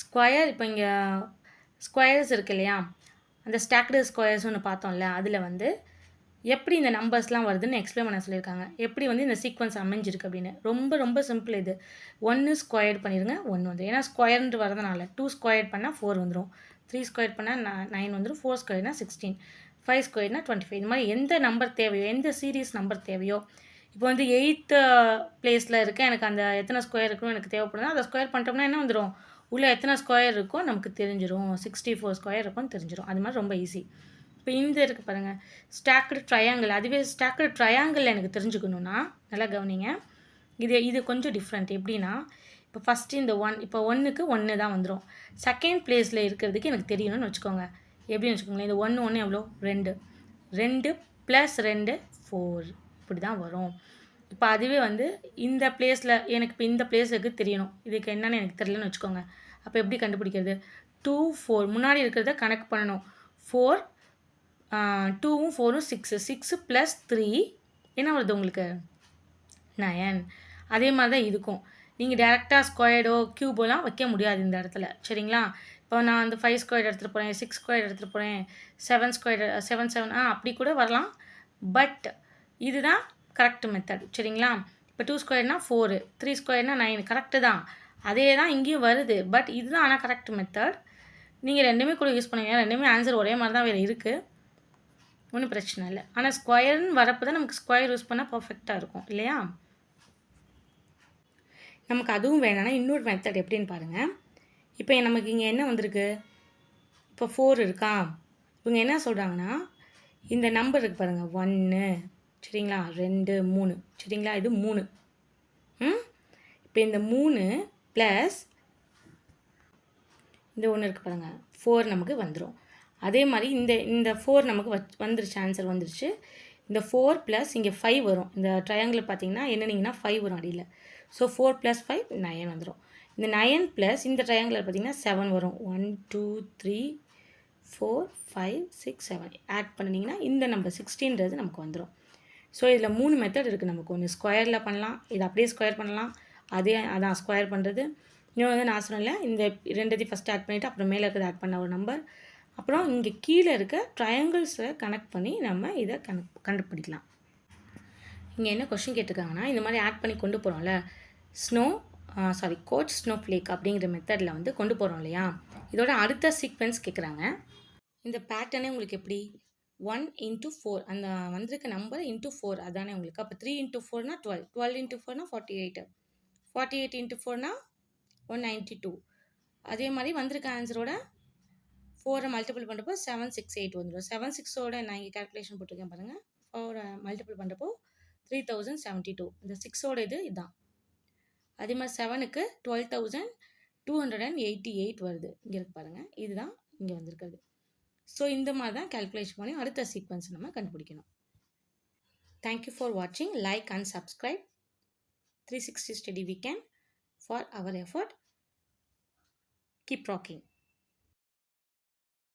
ஸ்கொயர். இப்போ இங்கே ஸ்கொயர்ஸ் இருக்குது இல்லையா? அந்த ஸ்டாக்டு ஸ்கொயர்ஸ் ஒன்று பார்த்தோம்ல, அதில் வந்து எப்படி இந்த நம்பர்ஸ்லாம் வருதுன்னு எக்ஸ்பிளைன் பண்ண சொல்லியிருக்காங்க. எப்படி வந்து இந்த சீக்வன்ஸ் அமைஞ்சிருக்கு அப்படின்னு. ரொம்ப ரொம்ப சிம்பிள் இது. 1 ஸ்கொயர் பண்ணிடுங்க, 1 வந்துடும். ஏன்னா ஸ்கொயர்ன்ட்டு வரதுனால 2 ஸ்கொயர் பண்ணால் 4 வந்துடும், 3 ஸ்கொயர் பண்ணால் 9 வந்துடும், 4 ஸ்கொயர்னா 16, 5 ஸ்கொயர்னா 25. இது மாதிரி எந்த நம்பர் தேவையோ, எந்த சீரீஸ் நம்பர் தேவையோ, இப்போ வந்து 8th பிளேஸில் இருக்க எனக்கு அந்த எத்தனை ஸ்கொயர் இருக்குன்னு எனக்கு தேவைப்படுதுன்னா அதை ஸ்கொயர் பண்ணிட்டோம்னா என்ன வந்துடும்? உள்ளே எத்தனை ஸ்கொயர் இருக்கோ நமக்கு தெரிஞ்சிடும். 64 ஸ்கொயர் இருக்கும்னு தெரிஞ்சிடும். அது மாதிரி ரொம்ப ஈஸி. இப்போ இந்த இருக்குது பாருங்கள், ஸ்டாக்டு ட்ரையாங்கிள். அதுவே ஸ்டாக்டு ட்ரையாங்கிள் எனக்கு தெரிஞ்சுக்கணுன்னா நல்லா கவனிங்க. இது கொஞ்சம் டிஃப்ரெண்ட். எப்படின்னா, இப்போ ஃபஸ்ட்டு இந்த 1, இப்போ 1க்கு 1 தான் வந்துடும். செகண்ட் பிளேஸில் இருக்கிறதுக்கு எனக்கு தெரியணும்னு வச்சுக்கோங்க. எப்படின்னு வச்சுக்கோங்களேன், இந்த 1 எவ்வளோ? 2, 2 + 2 4 இப்படி தான் வரும். இப்போ அதுவே வந்து இந்த பிளேஸில் எனக்கு இப்போ இந்த பிளேஸுக்கு தெரியணும், இதுக்கு என்னென்னு எனக்கு தெரியலன்னு வச்சுக்கோங்க. அப்போ எப்படி கண்டுபிடிக்கிறது? 2, 4 முன்னாடி இருக்கிறத கணக்கு பண்ணணும். 4, 2ம் 4ம் 6, 6 + 3 என்ன வருது உங்களுக்கு? 9. அதே மாதிரி தான் இருக்கும். நீங்கள் டேரெக்டாக ஸ்கொயர்டோ க்யூபோலாம் வைக்க முடியாது இந்த இடத்துல, சரிங்களா? இப்போ நான் அந்த 5 ஸ்கொயர் எடுத்துகிட்டு போகிறேன், 6 ஸ்கொயர் எடுத்துகிட்டு போகிறேன், 7 ஸ்கொயர் 7 அப்படி கூட வரலாம். பட் இதுதான் கரெக்ட் மெத்தட், சரிங்களா? இப்போ 2 ஸ்கொயர்னா 4, 3 ஸ்கொயர்னா 9 கரெக்டு தான். அதே தான் இங்கேயும் வருது. பட் இதுதான் ஆனால் கரெக்ட் மெத்தட். நீங்கள் ரெண்டுமே கூட யூஸ் பண்ணுங்க. ரெண்டுமே ஆன்சர் ஒரே மாதிரி தான் வேறு இருக்குது, ஒன்றும் பிரச்சனை இல்லை. ஆனால் ஸ்கொயர்னு வரப்போ தான் நமக்கு ஸ்கொயர் யூஸ் பண்ணால் பர்ஃபெக்டாக இருக்கும் இல்லையா? நமக்கு அதுவும் வேணாம்னா இன்னொரு மெத்தட் எப்படின்னு பாருங்கள். இப்போ நமக்கு இங்கே என்ன வந்திருக்கு? இப்போ 4 இருக்கா? இவங்க என்ன சொல்கிறாங்கன்னா, இந்த நம்பர் இருக்குது பாருங்கள், 1 சரிங்களா, 2, 3 சரிங்களா, இது 3. இப்போ இந்த 3 ப்ளஸ் இந்த 1 இருக்குது பாருங்கள், 4 நமக்கு வந்துடும். அதே மாதிரி இந்த 4 நமக்கு வந்துருச்சு, ஆன்சர் வந்துருச்சு. இந்த 4 ப்ளஸ் இங்கே 5 வரும். இந்த ட்ரையாங்கிள் பார்த்தீங்கன்னா என்னன்னீங்கன்னா 5 வரும் அடியில். ஸோ 4 + 5 9 வந்துடும். இந்த 9 ப்ளஸ் இந்த ட்ரையாங்கிள் பார்த்தீங்கன்னா 7 வரும். 1, 2, 3, 4, 5, 6, 7 ஆட் பண்ணிங்கன்னா இந்த நம்பர் 16ன்றது நமக்கு வந்துடும். ஸோ இதில் 3 மெத்தட் இருக்குது நமக்கு. ஒன்று ஸ்கொயரில் பண்ணலாம், இது அப்படியே ஸ்கொயர் பண்ணலாம், அதான் ஸ்கொயர் பண்ணுறது. இன்னொன்று வந்து நான் சொன்னல, இந்த 2த்தையும் ஃபஸ்ட்டு ஆட் பண்ணிவிட்டு அப்புறம் மேலே இருக்கிறத ஆட் பண்ண ஒரு நம்பர், அப்புறம் இங்கே கீழே இருக்க ட்ரையாங்கிள்ஸை கனெக்ட் பண்ணி நம்ம இதை கண்டுபிடிக்கலாம். இங்கே என்ன கொஷின் கேட்டிருக்காங்கன்னா, இந்த மாதிரி ஆட் பண்ணி கொண்டு போகிறோம்ல, கோச் ஸ்னோஃப்ளேக் அப்படிங்கிற மெத்தடில் வந்து கொண்டு போகிறோம் இல்லையா? இதோட அடுத்த சீக்வென்ஸ் கேட்குறாங்க. இந்த பேட்டர்னே உங்களுக்கு எப்படி? 1 × 4 அந்த வந்திருக்க நம்பர் × 4 அதானே உங்களுக்கு. அப்போ 3 × 4னா 12, 12 × 4னா 48, 48 × 4னா 192. அதே மாதிரி வந்திருக்க ஆன்சரோட 4 மல்டிபிள் பண்ணுறப்போ 768 வந்துடும். 76ஓட நான் இங்கே கேல்குலேஷன் போட்டிருக்கேன் பாருங்கள். 4 மல்டிபிள் பண்ணுறப்போ 3072. இந்த 6ஓட இதுதான். அதே மாதிரி 7க்கு 12,288 வருது. இங்கே இருக்கு பாருங்கள், இதுதான் இங்கே வந்திருக்கிறது. ஸோ இந்த மாதிரி தான் கேல்குலேஷன் பண்ணி அடுத்த சீக்வன்ஸ் நம்ம கண்டுபிடிக்கணும். தேங்க்யூ ஃபார் வாட்சிங். Like and subscribe 360 Study Weekend for our effort. Keep rocking.